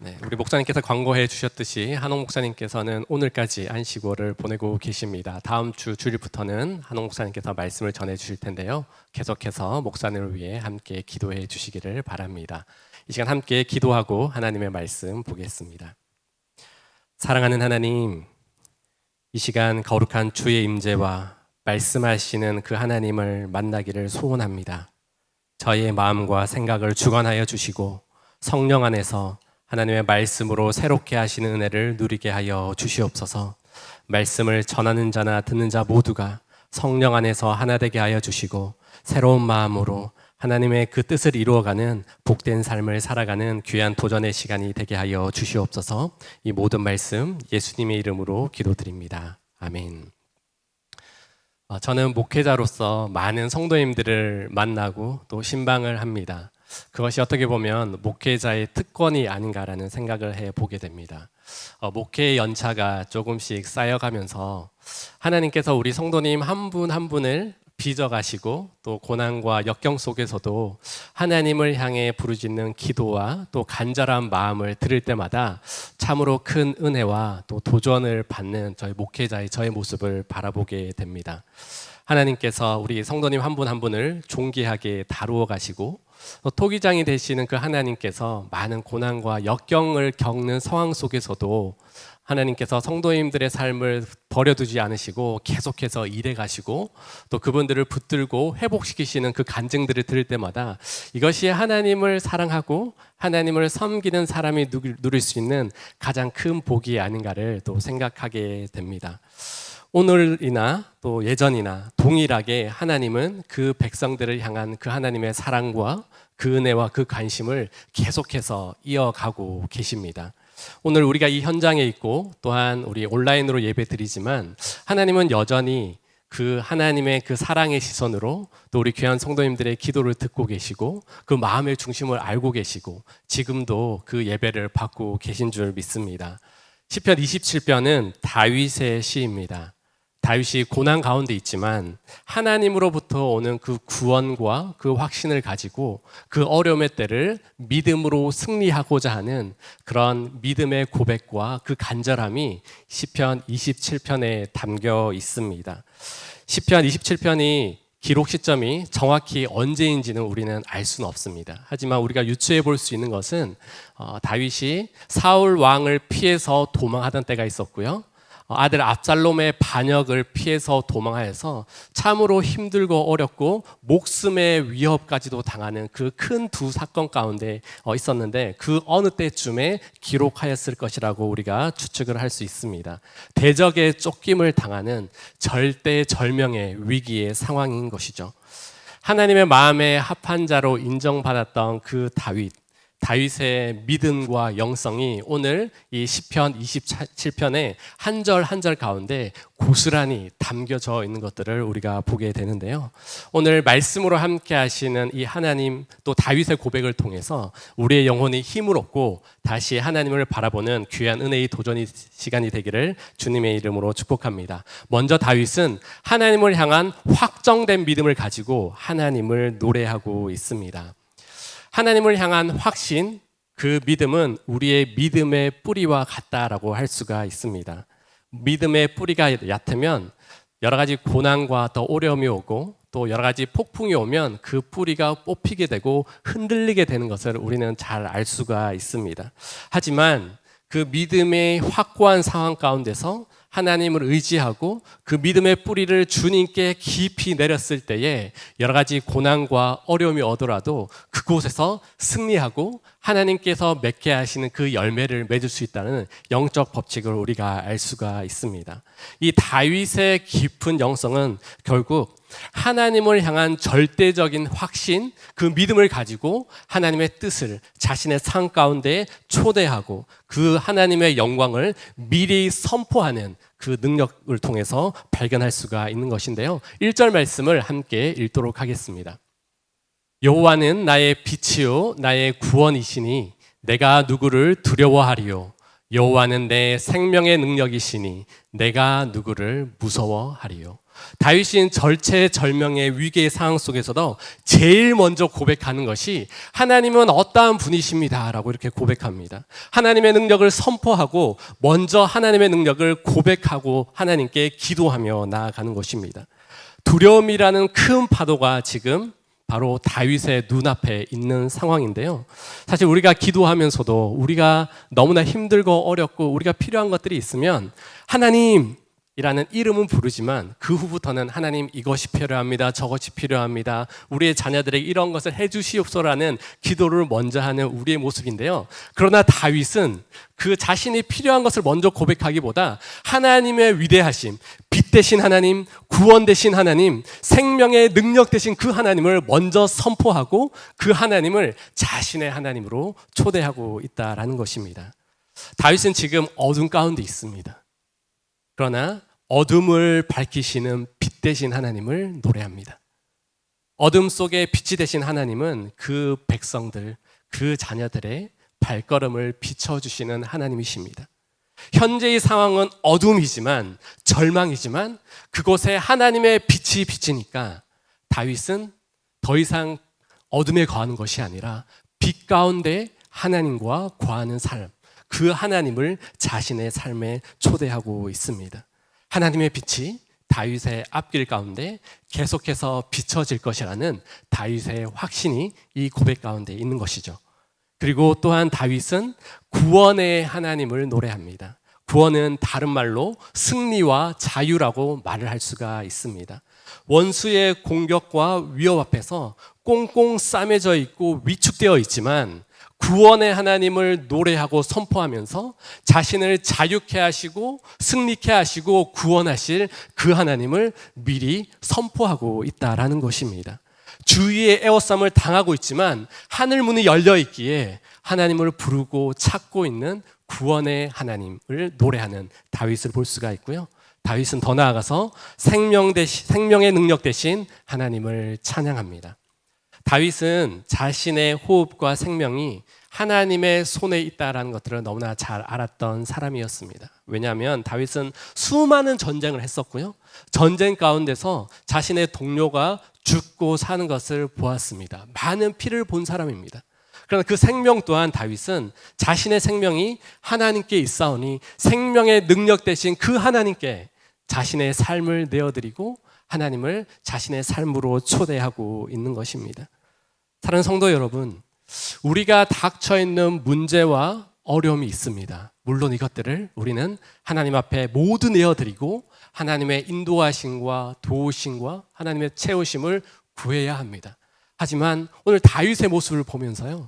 네, 우리 목사님께서 광고해 주셨듯이 한옥 목사님께서는 오늘까지 안식월을 보내고 계십니다. 다음 주 주일부터는 한옥 목사님께서 말씀을 전해 주실 텐데요. 계속해서 목사님을 위해 함께 기도해 주시기를 바랍니다. 이 시간 함께 기도하고 하나님의 말씀 보겠습니다. 사랑하는 하나님, 이 시간 거룩한 주의 임재와 말씀하시는 그 하나님을 만나기를 소원합니다. 저희의 마음과 생각을 주관하여 주시고 성령 안에서 하나님의 말씀으로 새롭게 하시는 은혜를 누리게 하여 주시옵소서. 말씀을 전하는 자나 듣는 자 모두가 성령 안에서 하나 되게 하여 주시고 새로운 마음으로 하나님의 그 뜻을 이루어가는 복된 삶을 살아가는 귀한 도전의 시간이 되게 하여 주시옵소서. 이 모든 말씀 예수님의 이름으로 기도드립니다. 아멘. 저는 목회자로서 많은 성도님들을 만나고 또 신방을 합니다. 그것이 어떻게 보면 목회자의 특권이 아닌가라는 생각을 해보게 됩니다. 목회의 연차가 조금씩 쌓여가면서 하나님께서 우리 성도님 한 분 한 분을 빚어가시고 또 고난과 역경 속에서도 하나님을 향해 부르짖는 기도와 또 간절한 마음을 들을 때마다 참으로 큰 은혜와 또 도전을 받는 저희 목회자의 저의 모습을 바라보게 됩니다. 하나님께서 우리 성도님 한 분 한 분을 존귀하게 다루어 가시고 또 토기장이 되시는 그 하나님께서 많은 고난과 역경을 겪는 상황 속에서도 하나님께서 성도님들의 삶을 버려두지 않으시고 계속해서 일해 가시고 또 그분들을 붙들고 회복시키시는 그 간증들을 들을 때마다 이것이 하나님을 사랑하고 하나님을 섬기는 사람이 누릴 수 있는 가장 큰 복이 아닌가를 또 생각하게 됩니다. 오늘이나 또 예전이나 동일하게 하나님은 그 백성들을 향한 그 하나님의 사랑과 그 은혜와 그 관심을 계속해서 이어가고 계십니다. 오늘 우리가 이 현장에 있고 또한 우리 온라인으로 예배 드리지만 하나님은 여전히 그 하나님의 그 사랑의 시선으로 또 우리 귀한 성도님들의 기도를 듣고 계시고 그 마음의 중심을 알고 계시고 지금도 그 예배를 받고 계신 줄 믿습니다. 시편 27편은 다윗의 시입니다. 다윗이 고난 가운데 있지만 하나님으로부터 오는 그 구원과 그 확신을 가지고 그 어려움의 때를 믿음으로 승리하고자 하는 그런 믿음의 고백과 그 간절함이 시편 27편에 담겨 있습니다. 시편 27편이 기록 시점이 정확히 언제인지는 우리는 알 수는 없습니다. 하지만 우리가 유추해 볼 수 있는 것은 다윗이 사울 왕을 피해서 도망하던 때가 있었고요. 아들 압살롬의 반역을 피해서 도망하여서 참으로 힘들고 어렵고 목숨의 위협까지도 당하는 그 큰 두 사건 가운데 있었는데 그 어느 때쯤에 기록하였을 것이라고 우리가 추측을 할 수 있습니다. 대적의 쫓김을 당하는 절대절명의 위기의 상황인 것이죠. 하나님의 마음에 합한 자로 인정받았던 그 다윗의 믿음과 영성이 오늘 이 시편 27편의 한 절 한 절 가운데 고스란히 담겨져 있는 것들을 우리가 보게 되는데요. 오늘 말씀으로 함께 하시는 이 하나님 또 다윗의 고백을 통해서 우리의 영혼이 힘을 얻고 다시 하나님을 바라보는 귀한 은혜의 도전의 시간이 되기를 주님의 이름으로 축복합니다. 먼저 다윗은 하나님을 향한 확정된 믿음을 가지고 하나님을 노래하고 있습니다. 하나님을 향한 확신, 그 믿음은 우리의 믿음의 뿌리와 같다라고 할 수가 있습니다. 믿음의 뿌리가 얕으면 여러 가지 고난과 더 어려움이 오고 또 여러 가지 폭풍이 오면 그 뿌리가 뽑히게 되고 흔들리게 되는 것을 우리는 잘 알 수가 있습니다. 하지만 그 믿음의 확고한 상황 가운데서 하나님을 의지하고 그 믿음의 뿌리를 주님께 깊이 내렸을 때에 여러 가지 고난과 어려움이 오더라도 그곳에서 승리하고 하나님께서 맺게 하시는 그 열매를 맺을 수 있다는 영적 법칙을 우리가 알 수가 있습니다. 이 다윗의 깊은 영성은 결국 하나님을 향한 절대적인 확신, 그 믿음을 가지고 하나님의 뜻을 자신의 삶 가운데 초대하고 그 하나님의 영광을 미리 선포하는 그 능력을 통해서 발견할 수가 있는 것인데요. 1절 말씀을 함께 읽도록 하겠습니다. 여호와는 나의 빛이요 나의 구원이시니 내가 누구를 두려워하리요. 여호와는 내 생명의 능력이시니 내가 누구를 무서워하리요. 다윗은 절체절명의 위기의 상황 속에서도 제일 먼저 고백하는 것이 하나님은 어떠한 분이십니다 라고 이렇게 고백합니다. 하나님의 능력을 선포하고 먼저 하나님의 능력을 고백하고 하나님께 기도하며 나아가는 것입니다. 두려움이라는 큰 파도가 지금 바로 다윗의 눈앞에 있는 상황인데요. 사실 우리가 기도하면서도 우리가 너무나 힘들고 어렵고 우리가 필요한 것들이 있으면 하나님 이라는 이름은 부르지만 그 후부터는 하나님 이것이 필요합니다. 저것이 필요합니다. 우리의 자녀들에게 이런 것을 해주시옵소서라는 기도를 먼저 하는 우리의 모습인데요. 그러나 다윗은 그 자신이 필요한 것을 먼저 고백하기보다 하나님의 위대하심, 빛 되신 하나님, 구원 되신 하나님, 생명의 능력 되신 그 하나님을 먼저 선포하고 그 하나님을 자신의 하나님으로 초대하고 있다라는 것입니다. 다윗은 지금 어둠 가운데 있습니다. 그러나 어둠을 밝히시는 빛 되신 하나님을 노래합니다. 어둠 속에 빛이 되신 하나님은 그 백성들, 그 자녀들의 발걸음을 비춰주시는 하나님이십니다. 현재의 상황은 어둠이지만 절망이지만 그곳에 하나님의 빛이 비치니까 다윗은 더 이상 어둠에 거하는 것이 아니라 빛 가운데 하나님과 거하는 삶, 그 하나님을 자신의 삶에 초대하고 있습니다. 하나님의 빛이 다윗의 앞길 가운데 계속해서 비춰질 것이라는 다윗의 확신이 이 고백 가운데 있는 것이죠. 그리고 또한 다윗은 구원의 하나님을 노래합니다. 구원은 다른 말로 승리와 자유라고 말을 할 수가 있습니다. 원수의 공격과 위협 앞에서 꽁꽁 싸매져 있고 위축되어 있지만 구원의 하나님을 노래하고 선포하면서 자신을 자유케 하시고 승리케 하시고 구원하실 그 하나님을 미리 선포하고 있다라는 것입니다. 주위의 에워싸움을 당하고 있지만 하늘 문이 열려 있기에 하나님을 부르고 찾고 있는 구원의 하나님을 노래하는 다윗을 볼 수가 있고요. 다윗은 더 나아가서 생명의 능력 대신 하나님을 찬양합니다. 다윗은 자신의 호흡과 생명이 하나님의 손에 있다라는 것들을 너무나 잘 알았던 사람이었습니다. 왜냐하면 다윗은 수많은 전쟁을 했었고요. 전쟁 가운데서 자신의 동료가 죽고 사는 것을 보았습니다. 많은 피를 본 사람입니다. 그러나 그 생명 또한 다윗은 자신의 생명이 하나님께 있사오니 생명의 능력 대신 그 하나님께 자신의 삶을 내어드리고 하나님을 자신의 삶으로 초대하고 있는 것입니다. 사랑하는 성도 여러분, 우리가 닥쳐 있는 문제와 어려움이 있습니다. 물론 이것들을 우리는 하나님 앞에 모두 내어드리고 하나님의 인도하심과 도우심과 하나님의 채우심을 구해야 합니다. 하지만 오늘 다윗의 모습을 보면서요,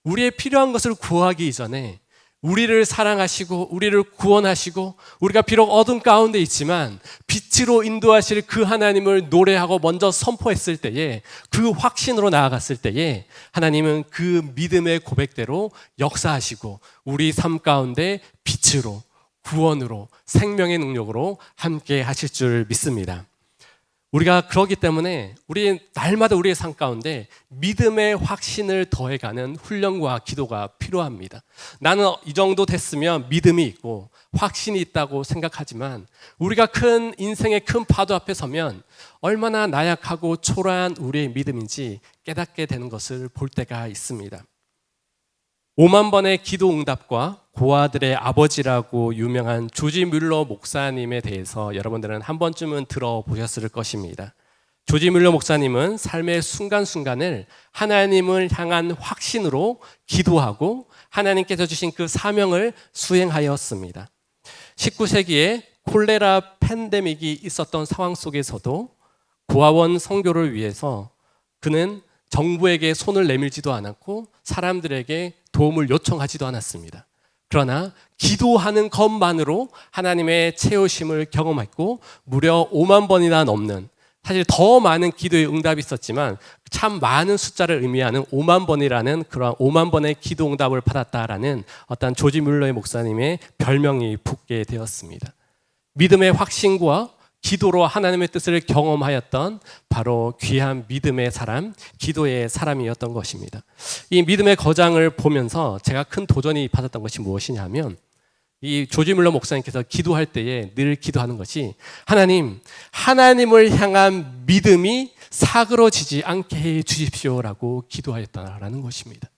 우리의 필요한 것을 구하기 이전에 우리를 사랑하시고 우리를 구원하시고 우리가 비록 어둠 가운데 있지만 빛으로 인도하실 그 하나님을 노래하고 먼저 선포했을 때에, 그 확신으로 나아갔을 때에 하나님은 그 믿음의 고백대로 역사하시고 우리 삶 가운데 빛으로 구원으로 생명의 능력으로 함께 하실 줄 믿습니다. 우리가 그러기 때문에 우리 날마다 우리의 삶 가운데 믿음의 확신을 더해가는 훈련과 기도가 필요합니다. 나는 이 정도 됐으면 믿음이 있고 확신이 있다고 생각하지만 우리가 큰 인생의 큰 파도 앞에 서면 얼마나 나약하고 초라한 우리의 믿음인지 깨닫게 되는 것을 볼 때가 있습니다. 5만 번의 기도 응답과 고아들의 아버지라고 유명한 조지 뮬러 목사님에 대해서 여러분들은 한 번쯤은 들어보셨을 것입니다. 조지 뮬러 목사님은 삶의 순간순간을 하나님을 향한 확신으로 기도하고 하나님께서 주신 그 사명을 수행하였습니다. 19세기에 콜레라 팬데믹이 있었던 상황 속에서도 고아원 선교를 위해서 그는 정부에게 손을 내밀지도 않았고 사람들에게 도움을 요청하지도 않았습니다. 그러나 기도하는 것만으로 하나님의 채우심을 경험했고 무려 5만 번이나 넘는, 사실 더 많은 기도의 응답이 있었지만 참 많은 숫자를 의미하는 5만 번이라는 그런 5만 번의 기도 응답을 받았다라는 어떤 조지 뮬러의 목사님의 별명이 붙게 되었습니다. 믿음의 확신과 기도로 하나님의 뜻을 경험하였던 바로 귀한 믿음의 사람, 기도의 사람이었던 것입니다. 이 믿음의 거장을 보면서 제가 큰 도전이 받았던 것이 무엇이냐면, 이 조지 뮬러 목사님께서 기도할 때에 늘 기도하는 것이 하나님을 향한 믿음이 사그러지지 않게 해 주십시오라고 기도하였다라는 것입니다.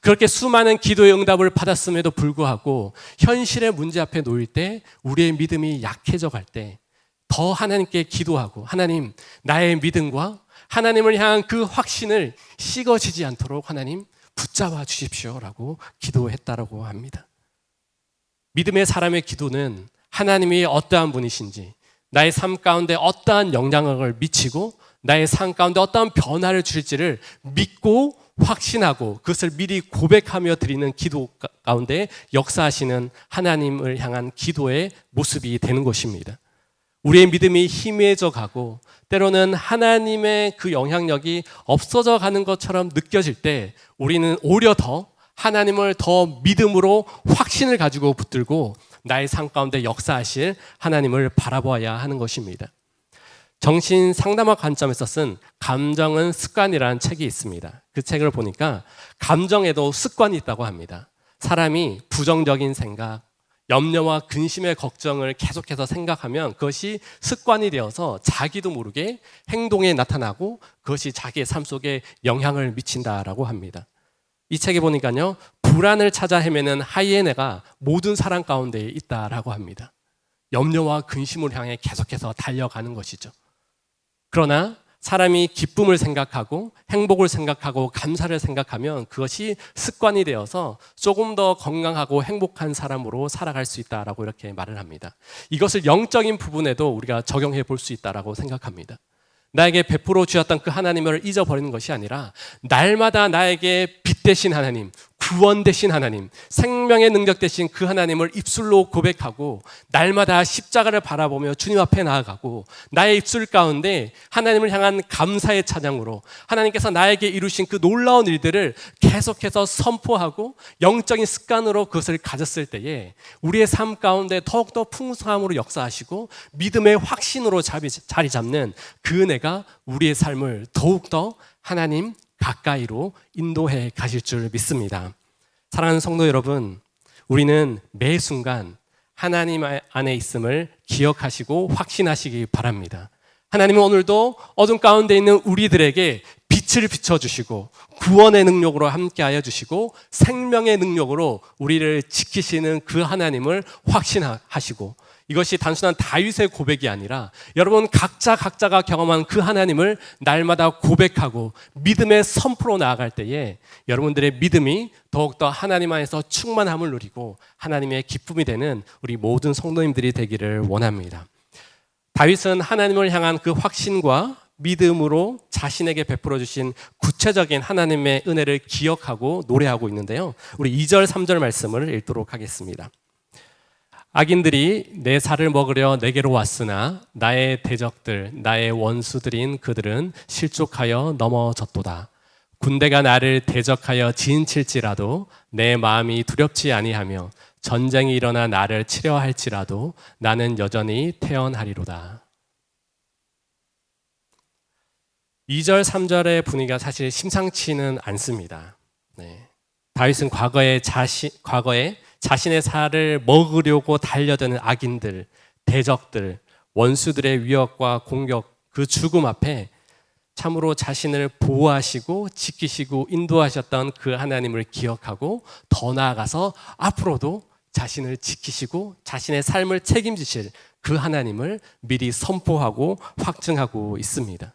그렇게 수많은 기도의 응답을 받았음에도 불구하고 현실의 문제 앞에 놓일 때 우리의 믿음이 약해져 갈 때 더 하나님께 기도하고, 하나님, 나의 믿음과 하나님을 향한 그 확신을 식어지지 않도록 하나님 붙잡아 주십시오라고 기도했다라고 합니다. 믿음의 사람의 기도는 하나님이 어떠한 분이신지, 나의 삶 가운데 어떠한 영향력을 미치고 나의 삶 가운데 어떠한 변화를 주실지를 믿고 확신하고 그것을 미리 고백하며 드리는 기도 가운데 역사하시는 하나님을 향한 기도의 모습이 되는 것입니다. 우리의 믿음이 희미해져 가고 때로는 하나님의 그 영향력이 없어져 가는 것처럼 느껴질 때 우리는 오히려 더 하나님을 더 믿음으로 확신을 가지고 붙들고 나의 삶 가운데 역사하실 하나님을 바라보아야 하는 것입니다. 정신 상담학 관점에서 쓴 감정은 습관이라는 책이 있습니다. 그 책을 보니까 감정에도 습관이 있다고 합니다. 사람이 부정적인 생각, 염려와 근심의 걱정을 계속해서 생각하면 그것이 습관이 되어서 자기도 모르게 행동에 나타나고 그것이 자기의 삶 속에 영향을 미친다라고 합니다. 이 책에 보니까요, 불안을 찾아 헤매는 하이에나가 모든 사람 가운데 있다라고 합니다. 염려와 근심을 향해 계속해서 달려가는 것이죠. 그러나 사람이 기쁨을 생각하고 행복을 생각하고 감사를 생각하면 그것이 습관이 되어서 조금 더 건강하고 행복한 사람으로 살아갈 수 있다라고 이렇게 말을 합니다. 이것을 영적인 부분에도 우리가 적용해 볼 수 있다라고 생각합니다. 나에게 베풀어 주셨던 그 하나님을 잊어버리는 것이 아니라 날마다 나에게 빛 되신 하나님, 구원 되신 하나님, 생명의 능력 되신 그 하나님을 입술로 고백하고 날마다 십자가를 바라보며 주님 앞에 나아가고 나의 입술 가운데 하나님을 향한 감사의 찬양으로 하나님께서 나에게 이루신 그 놀라운 일들을 계속해서 선포하고 영적인 습관으로 그것을 가졌을 때에 우리의 삶 가운데 더욱더 풍성함으로 역사하시고 믿음의 확신으로 자리 잡는 그 은혜가 우리의 삶을 더욱더 하나님 가까이로 인도해 가실 줄 믿습니다. 사랑하는 성도 여러분, 우리는 매 순간 하나님 안에 있음을 기억하시고 확신하시기 바랍니다. 하나님은 오늘도 어둠 가운데 있는 우리들에게 빛을 비춰주시고 구원의 능력으로 함께하여 주시고 생명의 능력으로 우리를 지키시는 그 하나님을 확신하시고 이것이 단순한 다윗의 고백이 아니라 여러분 각자가 경험한 그 하나님을 날마다 고백하고 믿음의 선포로 나아갈 때에 여러분들의 믿음이 더욱더 하나님 안에서 충만함을 누리고 하나님의 기쁨이 되는 우리 모든 성도님들이 되기를 원합니다. 다윗은 하나님을 향한 그 확신과 믿음으로 자신에게 베풀어 주신 구체적인 하나님의 은혜를 기억하고 노래하고 있는데요. 우리 2절 3절 말씀을 읽도록 하겠습니다. 악인들이 내 살을 먹으려 내게로 왔으나 나의 대적들, 나의 원수들인 그들은 실족하여 넘어졌도다. 군대가 나를 대적하여 진칠지라도 내 마음이 두렵지 아니하며 전쟁이 일어나 나를 치려 할지라도 나는 여전히 태어나리로다. 2절, 3절의 분위기가 사실 심상치는 않습니다. 다윗은 과거에 자신의 살을 먹으려고 달려드는 악인들, 대적들, 원수들의 위협과 공격, 그 죽음 앞에 참으로 자신을 보호하시고 지키시고 인도하셨던 그 하나님을 기억하고 더 나아가서 앞으로도 자신을 지키시고 자신의 삶을 책임지실 그 하나님을 미리 선포하고 확증하고 있습니다.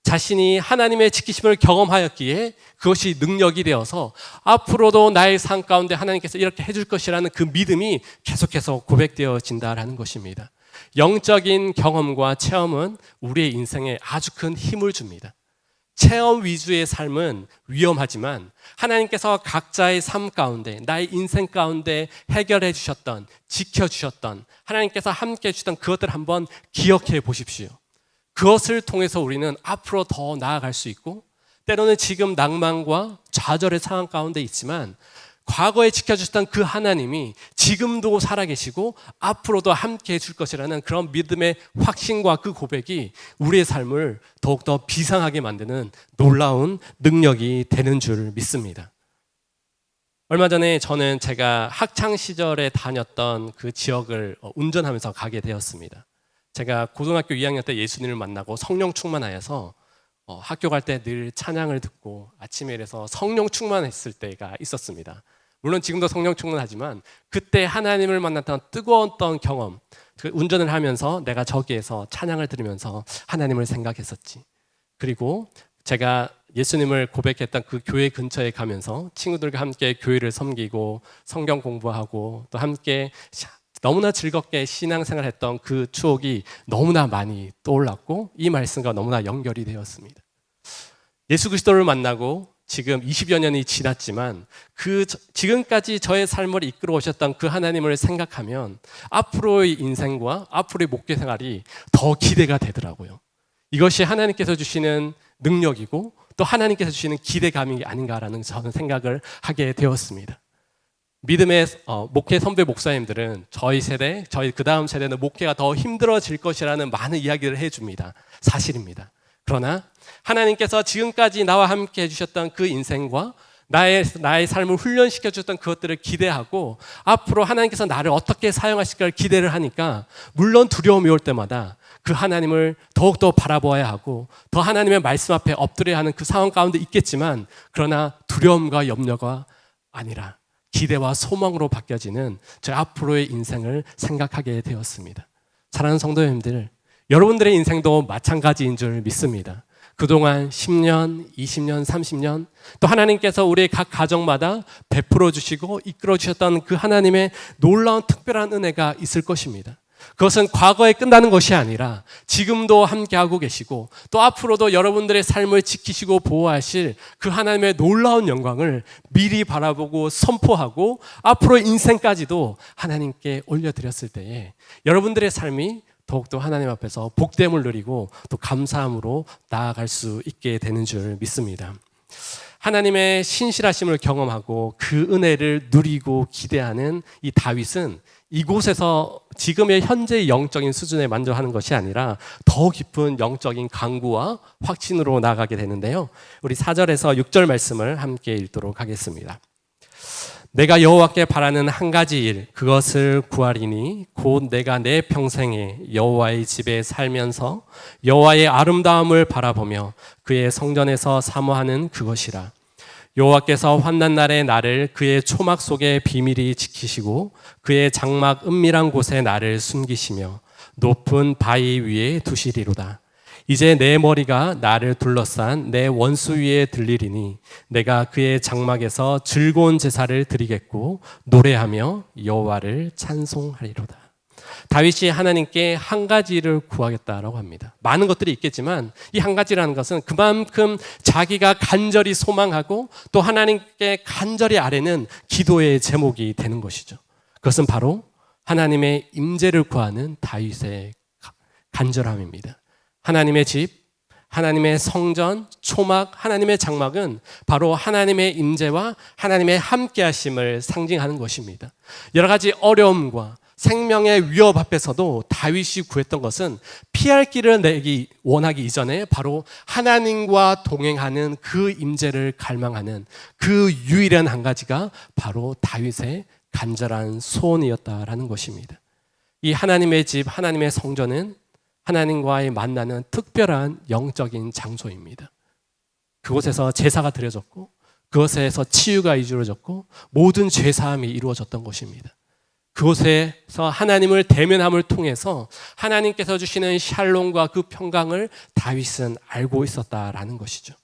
자신이 하나님의 지키심을 경험하였기에 그것이 능력이 되어서 앞으로도 나의 삶 가운데 하나님께서 이렇게 해줄 것이라는 그 믿음이 계속해서 고백되어진다라는 것입니다. 영적인 경험과 체험은 우리의 인생에 아주 큰 힘을 줍니다. 체험 위주의 삶은 위험하지만 하나님께서 각자의 삶 가운데 나의 인생 가운데 해결해 주셨던, 지켜주셨던, 하나님께서 함께 해주셨던 그것들 한번 기억해 보십시오. 그것을 통해서 우리는 앞으로 더 나아갈 수 있고 때로는 지금 낭만과 좌절의 상황 가운데 있지만 과거에 지켜주셨던 그 하나님이 지금도 살아계시고 앞으로도 함께 해줄 것이라는 그런 믿음의 확신과 그 고백이 우리의 삶을 더욱더 비상하게 만드는 놀라운 능력이 되는 줄 믿습니다. 얼마 전에 저는 제가 학창시절에 다녔던 그 지역을 운전하면서 가게 되었습니다. 제가 고등학교 2학년 때 예수님을 만나고 성령 충만하여서 학교 갈 때 늘 찬양을 듣고 아침에 일어서 성령 충만했을 때가 있었습니다. 물론 지금도 성령 충만하지만 그때 하나님을 만났던 뜨거웠던 경험, 그 운전을 하면서 내가 저기에서 찬양을 들으면서 하나님을 생각했었지. 그리고 제가 예수님을 고백했던 그 교회 근처에 가면서 친구들과 함께 교회를 섬기고 성경 공부하고 또 함께 너무나 즐겁게 신앙생활 했던 그 추억이 너무나 많이 떠올랐고 이 말씀과 너무나 연결이 되었습니다. 예수 그리스도를 만나고 지금 20여 년이 지났지만 지금까지 저의 삶을 이끌어 오셨던 그 하나님을 생각하면 앞으로의 인생과 앞으로의 목회 생활이 더 기대가 되더라고요. 이것이 하나님께서 주시는 능력이고 또 하나님께서 주시는 기대감이 아닌가라는 저는 생각을 하게 되었습니다. 믿음의 목회 선배 목사님들은 저희 세대, 저희 그 다음 세대는 목회가 더 힘들어질 것이라는 많은 이야기를 해줍니다. 사실입니다. 그러나 하나님께서 지금까지 나와 함께 해주셨던 그 인생과 나의 삶을 훈련시켜 주셨던 그것들을 기대하고 앞으로 하나님께서 나를 어떻게 사용하실까를 기대를 하니까 물론 두려움이 올 때마다 그 하나님을 더욱더 바라보아야 하고 더 하나님의 말씀 앞에 엎드려야 하는 그 상황 가운데 있겠지만 그러나 두려움과 염려가 아니라 기대와 소망으로 바뀌어지는 저 앞으로의 인생을 생각하게 되었습니다. 사랑하는 성도님들, 여러분들의 인생도 마찬가지인 줄 믿습니다. 그동안 10년, 20년, 30년 또 하나님께서 우리 각 가정마다 베풀어 주시고 이끌어 주셨던 그 하나님의 놀라운 특별한 은혜가 있을 것입니다. 그것은 과거에 끝나는 것이 아니라 지금도 함께하고 계시고 또 앞으로도 여러분들의 삶을 지키시고 보호하실 그 하나님의 놀라운 영광을 미리 바라보고 선포하고 앞으로 인생까지도 하나님께 올려드렸을 때에 여러분들의 삶이 더욱더 하나님 앞에서 복됨을 누리고 또 감사함으로 나아갈 수 있게 되는 줄 믿습니다. 하나님의 신실하심을 경험하고 그 은혜를 누리고 기대하는 이 다윗은 이곳에서 지금의 현재의 영적인 수준에 만족하는 것이 아니라 더 깊은 영적인 강구와 확신으로 나아가게 되는데요. 우리 4절에서 6절 말씀을 함께 읽도록 하겠습니다. 내가 여호와께 바라는 한 가지 일 그것을 구하리니 곧 내가 내 평생에 여호와의 집에 살면서 여호와의 아름다움을 바라보며 그의 성전에서 사모하는 그것이라. 여호와께서 환난 날에 나를 그의 초막 속에 비밀히 지키시고 그의 장막 은밀한 곳에 나를 숨기시며 높은 바위 위에 두시리로다. 이제 내 머리가 나를 둘러싼 내 원수 위에 들리리니 내가 그의 장막에서 즐거운 제사를 드리겠고 노래하며 여호와를 찬송하리로다. 다윗이 하나님께 한 가지를 구하겠다라고 합니다. 많은 것들이 있겠지만 이 한 가지라는 것은 그만큼 자기가 간절히 소망하고 또 하나님께 간절히 아뢰는 기도의 제목이 되는 것이죠. 그것은 바로 하나님의 임재를 구하는 다윗의 간절함입니다. 하나님의 집, 하나님의 성전, 초막, 하나님의 장막은 바로 하나님의 임재와 하나님의 함께하심을 상징하는 것입니다. 여러 가지 어려움과 생명의 위협 앞에서도 다윗이 구했던 것은 피할 길을 내기 원하기 이전에 바로 하나님과 동행하는 그 임재를 갈망하는 그 유일한 한 가지가 바로 다윗의 간절한 소원이었다라는 것입니다. 이 하나님의 집, 하나님의 성전은 하나님과의 만나는 특별한 영적인 장소입니다. 그곳에서 제사가 드려졌고 그곳에서 치유가 이루어졌고 모든 죄사함이 이루어졌던 것입니다. 그곳에서 하나님을 대면함을 통해서 하나님께서 주시는 샬롬과 그 평강을 다윗은 알고 있었다라는 것이죠.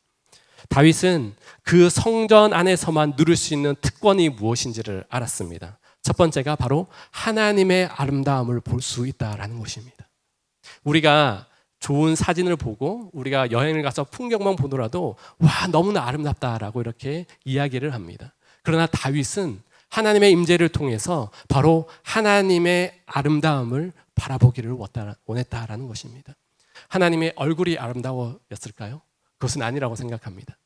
다윗은 그 성전 안에서만 누릴 수 있는 특권이 무엇인지를 알았습니다. 첫 번째가 바로 하나님의 아름다움을 볼 수 있다라는 것입니다. 우리가 좋은 사진을 보고 우리가 여행을 가서 풍경만 보더라도 와 너무나 아름답다라고 이렇게 이야기를 합니다. 그러나 다윗은 하나님의 임재를 통해서 바로 하나님의 아름다움을 바라보기를 원했다라는 것입니다. 하나님의 얼굴이 아름다웠을까요? 그것은 아니라고 생각합니다.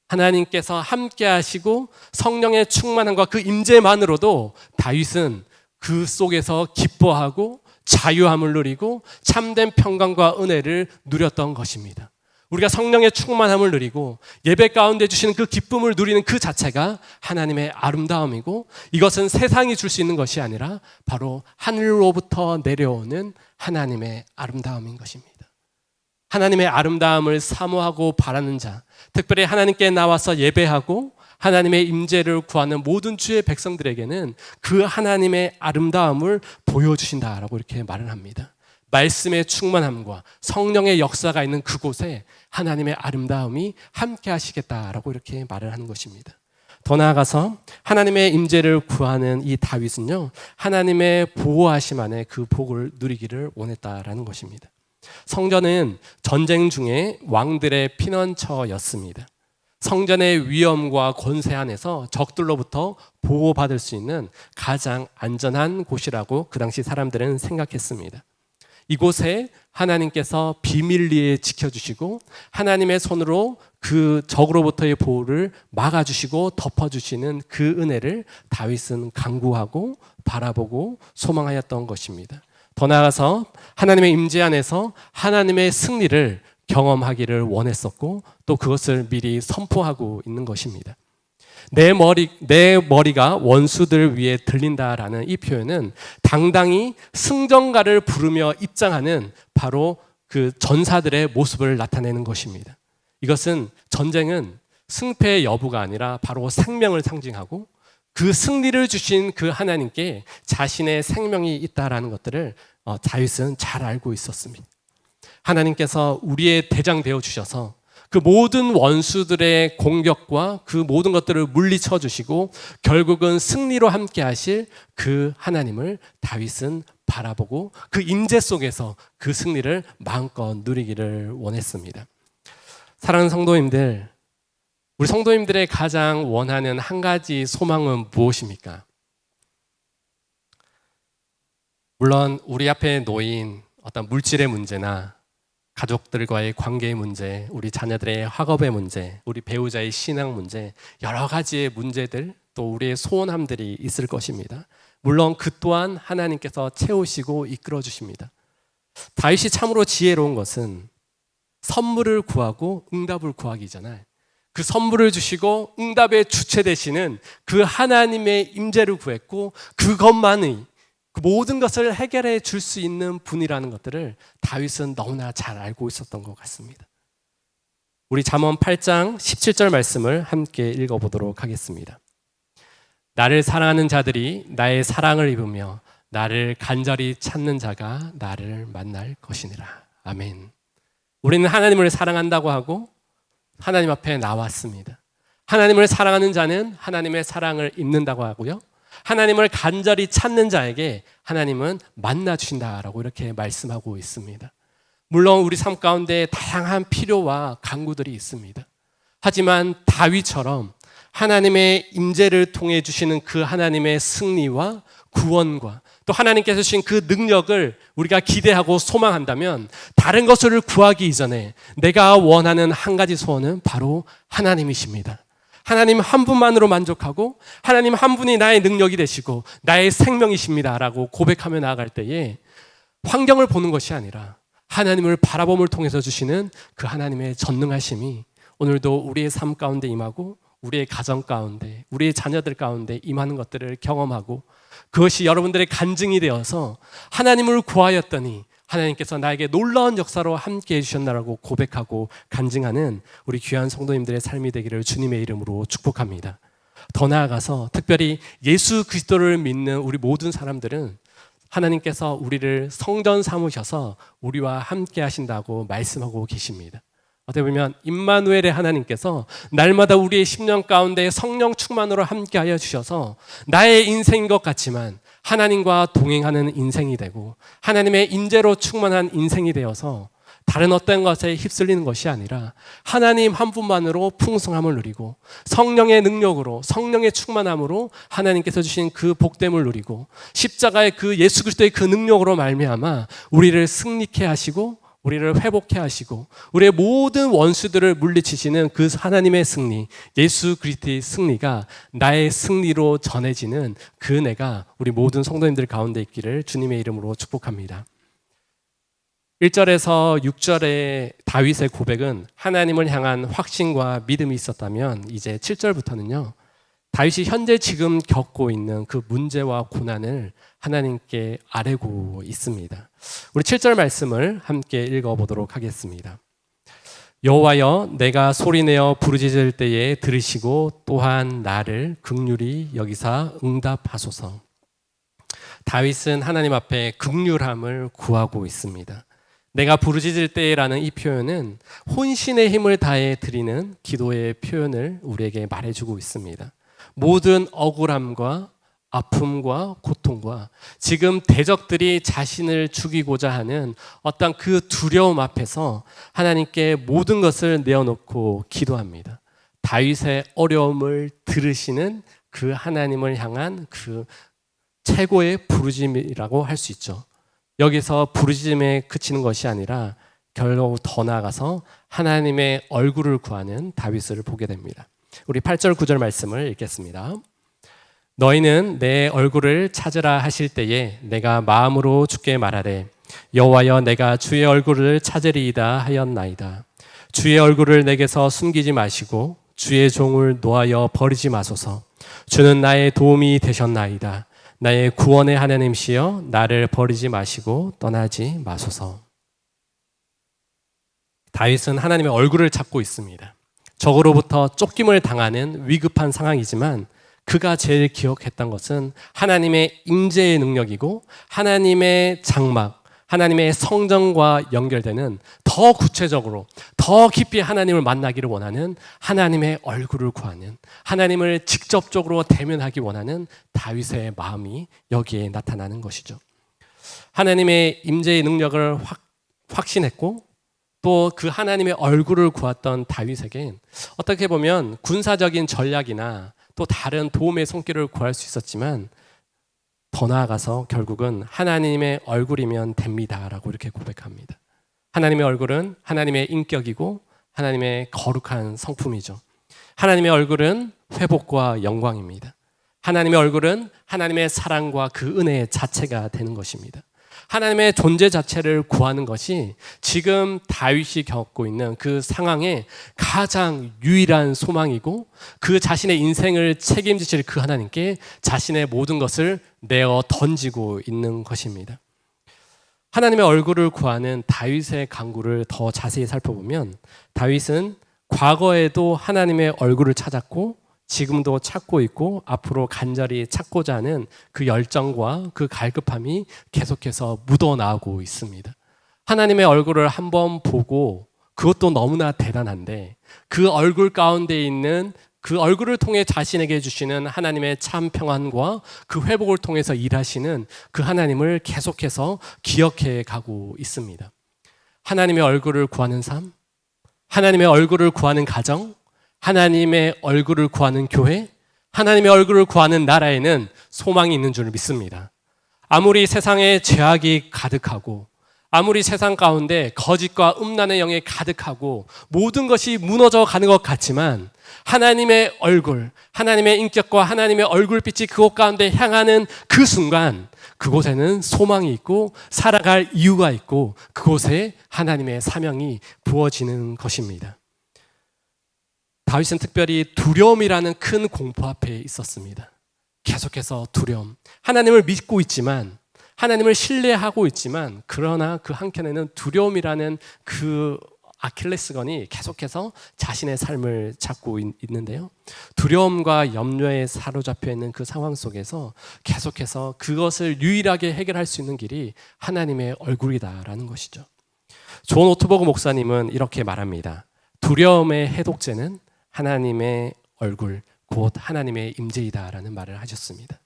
하나님께서 함께 하시고 성령의 충만함과 그 임재만으로도 다윗은 그 속에서 기뻐하고 자유함을 누리고 참된 평강과 은혜를 누렸던 것입니다. 우리가 성령의 충만함을 누리고 예배 가운데 주시는 그 기쁨을 누리는 그 자체가 하나님의 아름다움이고 이것은 세상이 줄 수 있는 것이 아니라 바로 하늘로부터 내려오는 하나님의 아름다움인 것입니다. 하나님의 아름다움을 사모하고 바라는 자, 특별히 하나님께 나와서 예배하고 하나님의 임재를 구하는 모든 주의 백성들에게는 그 하나님의 아름다움을 보여주신다라고 이렇게 말을 합니다. 말씀의 충만함과 성령의 역사가 있는 그곳에 하나님의 아름다움이 함께 하시겠다라고 이렇게 말을 하는 것입니다. 더 나아가서 하나님의 임재를 구하는 이 다윗은요, 하나님의 보호하심 안에 그 복을 누리기를 원했다라는 것입니다. 성전은 전쟁 중에 왕들의 피난처였습니다. 성전의 위엄과 권세 안에서 적들로부터 보호받을 수 있는 가장 안전한 곳이라고 그 당시 사람들은 생각했습니다. 이곳에 하나님께서 비밀리에 지켜주시고 하나님의 손으로 그 적으로부터의 보호를 막아주시고 덮어주시는 그 은혜를 다윗은 간구하고 바라보고 소망하였던 것입니다. 더 나아가서 하나님의 임재 안에서 하나님의 승리를 경험하기를 원했었고 또 그것을 미리 선포하고 있는 것입니다. 내 머리가 원수들 위에 들린다라는 이 표현은 당당히 승전가를 부르며 입장하는 바로 그 전사들의 모습을 나타내는 것입니다. 이것은 전쟁은 승패의 여부가 아니라 바로 생명을 상징하고 그 승리를 주신 그 하나님께 자신의 생명이 있다라는 것들을 다윗은 잘 알고 있었습니다. 하나님께서 우리의 대장 되어 주셔서 그 모든 원수들의 공격과 그 모든 것들을 물리쳐 주시고 결국은 승리로 함께 하실 그 하나님을 다윗은 바라보고 그 임재 속에서 그 승리를 마음껏 누리기를 원했습니다. 사랑하는 성도님들, 우리 성도님들의 가장 원하는 한 가지 소망은 무엇입니까? 물론 우리 앞에 놓인 어떤 물질의 문제나 가족들과의 관계의 문제, 우리 자녀들의 학업의 문제, 우리 배우자의 신앙 문제, 여러 가지의 문제들, 또 우리의 소원함들이 있을 것입니다. 물론 그 또한 하나님께서 채우시고 이끌어 주십니다. 다윗이 참으로 지혜로운 것은 선물을 구하고 응답을 구하기잖아요. 그 선물을 주시고 응답의 주체 되시는 그 하나님의 임재를 구했고 그것만의 그 모든 것을 해결해 줄 수 있는 분이라는 것들을 다윗은 너무나 잘 알고 있었던 것 같습니다. 우리 잠언 8장 17절 말씀을 함께 읽어보도록 하겠습니다. 나를 사랑하는 자들이 나의 사랑을 입으며 나를 간절히 찾는 자가 나를 만날 것이니라. 아멘. 우리는 하나님을 사랑한다고 하고 하나님 앞에 나왔습니다. 하나님을 사랑하는 자는 하나님의 사랑을 입는다고 하고요. 하나님을 간절히 찾는 자에게 하나님은 만나 주신다라고 이렇게 말씀하고 있습니다. 물론 우리 삶 가운데 다양한 필요와 간구들이 있습니다. 하지만 다윗처럼 하나님의 임재를 통해 주시는 그 하나님의 승리와 구원과 또 하나님께서 주신 그 능력을 우리가 기대하고 소망한다면 다른 것을 구하기 이전에 내가 원하는 한 가지 소원은 바로 하나님이십니다. 하나님 한 분만으로 만족하고 하나님 한 분이 나의 능력이 되시고 나의 생명이십니다 라고 고백하며 나아갈 때에 환경을 보는 것이 아니라 하나님을 바라봄을 통해서 주시는 그 하나님의 전능하심이 오늘도 우리의 삶 가운데 임하고 우리의 가정 가운데 우리의 자녀들 가운데 임하는 것들을 경험하고 그것이 여러분들의 간증이 되어서 하나님을 구하였더니 하나님께서 나에게 놀라운 역사로 함께 해주셨나라고 고백하고 간증하는 우리 귀한 성도님들의 삶이 되기를 주님의 이름으로 축복합니다. 더 나아가서 특별히 예수 그리스도를 믿는 우리 모든 사람들은 하나님께서 우리를 성전 삼으셔서 우리와 함께 하신다고 말씀하고 계십니다. 어떻게 보면 임마누엘의 하나님께서 날마다 우리의 심령 가운데 성령 충만으로 함께하여 주셔서 나의 인생인 것 같지만 하나님과 동행하는 인생이 되고 하나님의 임재로 충만한 인생이 되어서 다른 어떤 것에 휩쓸리는 것이 아니라 하나님 한 분만으로 풍성함을 누리고 성령의 능력으로 성령의 충만함으로 하나님께서 주신 그 복됨을 누리고 십자가의 그 예수 그리스도의 그 능력으로 말미암아 우리를 승리케 하시고 우리를 회복해 하시고 우리의 모든 원수들을 물리치시는 그 하나님의 승리, 예수 그리스도의 승리가 나의 승리로 전해지는 그 은혜가 우리 모든 성도님들 가운데 있기를 주님의 이름으로 축복합니다. 1절에서 6절의 다윗의 고백은 하나님을 향한 확신과 믿음이 있었다면 이제 7절부터는요. 다윗이 현재 지금 겪고 있는 그 문제와 고난을 하나님께 아뢰고 있습니다. 우리 7절 말씀을 함께 읽어보도록 하겠습니다. 여호와여 내가 소리내어 부르짖을 때에 들으시고 또한 나를 긍휼히 여기사 응답하소서. 다윗은 하나님 앞에 긍휼함을 구하고 있습니다. 내가 부르짖을 때라는 이 표현은 혼신의 힘을 다해 드리는 기도의 표현을 우리에게 말해주고 있습니다. 모든 억울함과 아픔과 고통과 지금 대적들이 자신을 죽이고자 하는 어떤 그 두려움 앞에서 하나님께 모든 것을 내어놓고 기도합니다. 다윗의 어려움을 들으시는 그 하나님을 향한 그 최고의 부르짖음이라고 할 수 있죠. 여기서 부르짖음에 그치는 것이 아니라 결국 더 나아가서 하나님의 얼굴을 구하는 다윗을 보게 됩니다. 우리 8절 9절 말씀을 읽겠습니다. 너희는 내 얼굴을 찾으라 하실 때에 내가 마음으로 주께 말하되 여호와여 내가 주의 얼굴을 찾으리이다 하였나이다. 주의 얼굴을 내게서 숨기지 마시고 주의 종을 놓아여 버리지 마소서. 주는 나의 도움이 되셨나이다. 나의 구원의 하나님이시여 나를 버리지 마시고 떠나지 마소서. 다윗은 하나님의 얼굴을 찾고 있습니다. 적으로부터 쫓김을 당하는 위급한 상황이지만 그가 제일 기억했던 것은 하나님의 임재의 능력이고 하나님의 장막, 하나님의 성전과 연결되는 더 구체적으로 더 깊이 하나님을 만나기를 원하는 하나님의 얼굴을 구하는 하나님을 직접적으로 대면하기 원하는 다윗의 마음이 여기에 나타나는 것이죠. 하나님의 임재의 능력을 확신했고 또 그 하나님의 얼굴을 구했던 다윗에게 어떻게 보면 군사적인 전략이나 또 다른 도움의 손길을 구할 수 있었지만 더 나아가서 결국은 하나님의 얼굴이면 됩니다라고 이렇게 고백합니다. 하나님의 얼굴은 하나님의 인격이고 하나님의 거룩한 성품이죠. 하나님의 얼굴은 회복과 영광입니다. 하나님의 얼굴은 하나님의 사랑과 그 은혜 자체가 되는 것입니다. 하나님의 존재 자체를 구하는 것이 지금 다윗이 겪고 있는 그 상황의 가장 유일한 소망이고 그 자신의 인생을 책임지실 그 하나님께 자신의 모든 것을 내어 던지고 있는 것입니다. 하나님의 얼굴을 구하는 다윗의 간구를 더 자세히 살펴보면 다윗은 과거에도 하나님의 얼굴을 찾았고 지금도 찾고 있고 앞으로 간절히 찾고자 하는 그 열정과 그 갈급함이 계속해서 묻어나오고 있습니다. 하나님의 얼굴을 한번 보고 그것도 너무나 대단한데 그 얼굴 가운데 있는 그 얼굴을 통해 자신에게 주시는 하나님의 참 평안과 그 회복을 통해서 일하시는 그 하나님을 계속해서 기억해 가고 있습니다. 하나님의 얼굴을 구하는 삶, 하나님의 얼굴을 구하는 가정, 하나님의 얼굴을 구하는 교회, 하나님의 얼굴을 구하는 나라에는 소망이 있는 줄 믿습니다. 아무리 세상에 죄악이 가득하고 아무리 세상 가운데 거짓과 음란의 영이 가득하고 모든 것이 무너져 가는 것 같지만 하나님의 얼굴, 하나님의 인격과 하나님의 얼굴빛이 그곳 가운데 향하는 그 순간 그곳에는 소망이 있고 살아갈 이유가 있고 그곳에 하나님의 사명이 부어지는 것입니다. 다윗은 특별히 두려움이라는 큰 공포 앞에 있었습니다. 계속해서 두려움. 하나님을 믿고 있지만 하나님을 신뢰하고 있지만 그러나 그 한켠에는 두려움이라는 그 아킬레스건이 계속해서 자신의 삶을 잡고 있는데요. 두려움과 염려에 사로잡혀 있는 그 상황 속에서 계속해서 그것을 유일하게 해결할 수 있는 길이 하나님의 얼굴이다라는 것이죠. 존 오트버그 목사님은 이렇게 말합니다. 두려움의 해독제는 하나님의 얼굴, 곧 하나님의 임재이다라는 말을 하셨습니다.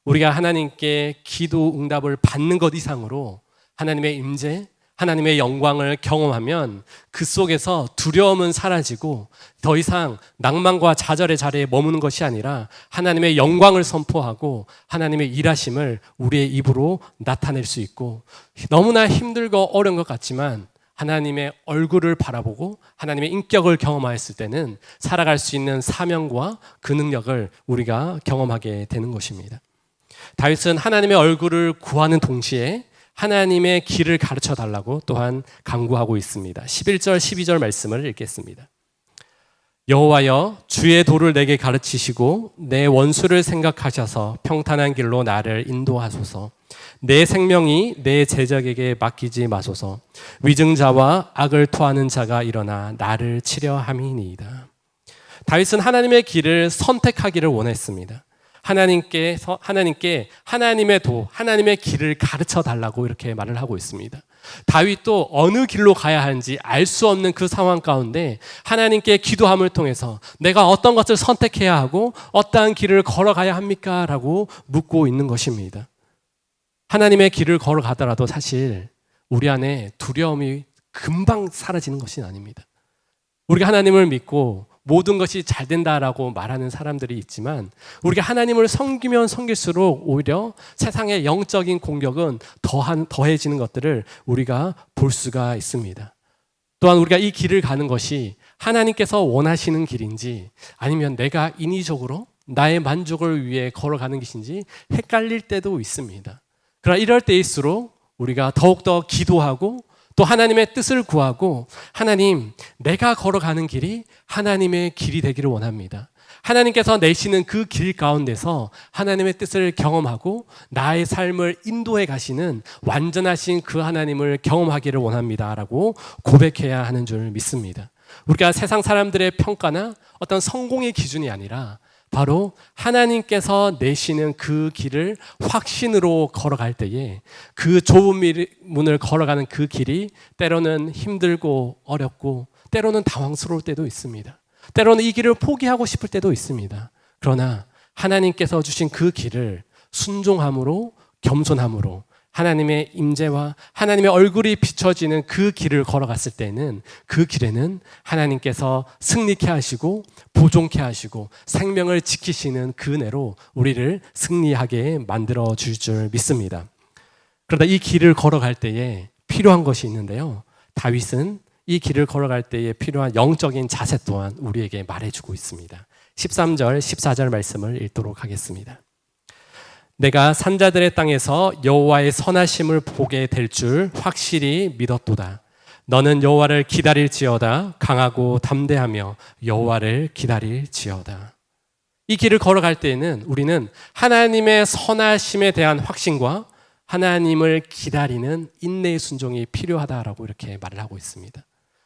우리가 하나님께 기도 응답을 받는 것 이상으로 하나님의 임재, 하나님의 영광을 경험하면 그 속에서 두려움은 사라지고 더 이상 낭만과 좌절의 자리에 머무는 것이 아니라 하나님의 영광을 선포하고 하나님의 일하심을 우리의 입으로 나타낼 수 있고 너무나 힘들고 어려운 것 같지만 하나님의 얼굴을 바라보고 하나님의 인격을 경험하였을 때는 살아갈 수 있는 사명과 그 능력을 우리가 경험하게 되는 것입니다. 다윗은 하나님의 얼굴을 구하는 동시에 하나님의 길을 가르쳐 달라고 또한 간구하고 있습니다. 11절 12절 말씀을 읽겠습니다. 여호와여 주의 도를 내게 가르치시고 내 원수를 생각하셔서 평탄한 길로 나를 인도하소서. 내 생명이 내 제적에게 맡기지 마소서. 위증자와 악을 토하는 자가 일어나 나를 치려 함이니이다. 다윗은 하나님의 길을 선택하기를 원했습니다. 하나님께 하나님의 도, 하나님의 길을 가르쳐 달라고 이렇게 말을 하고 있습니다. 다윗도 어느 길로 가야 하는지 알 수 없는 그 상황 가운데 하나님께 기도함을 통해서 내가 어떤 것을 선택해야 하고 어떠한 길을 걸어가야 합니까? 라고 묻고 있는 것입니다. 하나님의 길을 걸어가더라도 사실 우리 안에 두려움이 금방 사라지는 것은 아닙니다. 우리가 하나님을 믿고 모든 것이 잘 된다라고 말하는 사람들이 있지만 우리가 하나님을 섬기면 섬길수록 오히려 세상의 영적인 공격은 더해지는 것들을 우리가 볼 수가 있습니다. 또한 우리가 이 길을 가는 것이 하나님께서 원하시는 길인지 아니면 내가 인위적으로 나의 만족을 위해 걸어가는 것인지 헷갈릴 때도 있습니다. 그러나 이럴 때일수록 우리가 더욱더 기도하고 또 하나님의 뜻을 구하고 하나님, 내가 걸어가는 길이 하나님의 길이 되기를 원합니다. 하나님께서 내시는 그 길 가운데서 하나님의 뜻을 경험하고 나의 삶을 인도해 가시는 완전하신 그 하나님을 경험하기를 원합니다라고 고백해야 하는 줄 믿습니다. 우리가 세상 사람들의 평가나 어떤 성공의 기준이 아니라 바로 하나님께서 내시는 그 길을 확신으로 걸어갈 때에 그 좁은 문을 걸어가는 그 길이 때로는 힘들고 어렵고 때로는 당황스러울 때도 있습니다. 때로는 이 길을 포기하고 싶을 때도 있습니다. 그러나 하나님께서 주신 그 길을 순종함으로 겸손함으로 하나님의 임재와 하나님의 얼굴이 비춰지는 그 길을 걸어갔을 때는 그 길에는 하나님께서 승리케 하시고 보존케 하시고 생명을 지키시는 그 은혜로 우리를 승리하게 만들어 줄 줄 믿습니다. 그러다 이 길을 걸어갈 때에 필요한 것이 있는데요. 다윗은 이 길을 걸어갈 때에 필요한 영적인 자세 또한 우리에게 말해주고 있습니다. 13절, 14절 말씀을 읽도록 하겠습니다. 내가 산자들의 땅에서 여호와의 선하심을 보게 될 줄 확실히 믿었도다. 너는 여호와를 기다릴지어다. 강하고 담대하며 여호와를 기다릴지어다. 이 길을 걸어갈 때에는 우리는 하나님의 선하심에 대한 확신과 하나님을 기다리는 인내의 순종이 필요하다라고 이렇게 말을 하고 있습니다.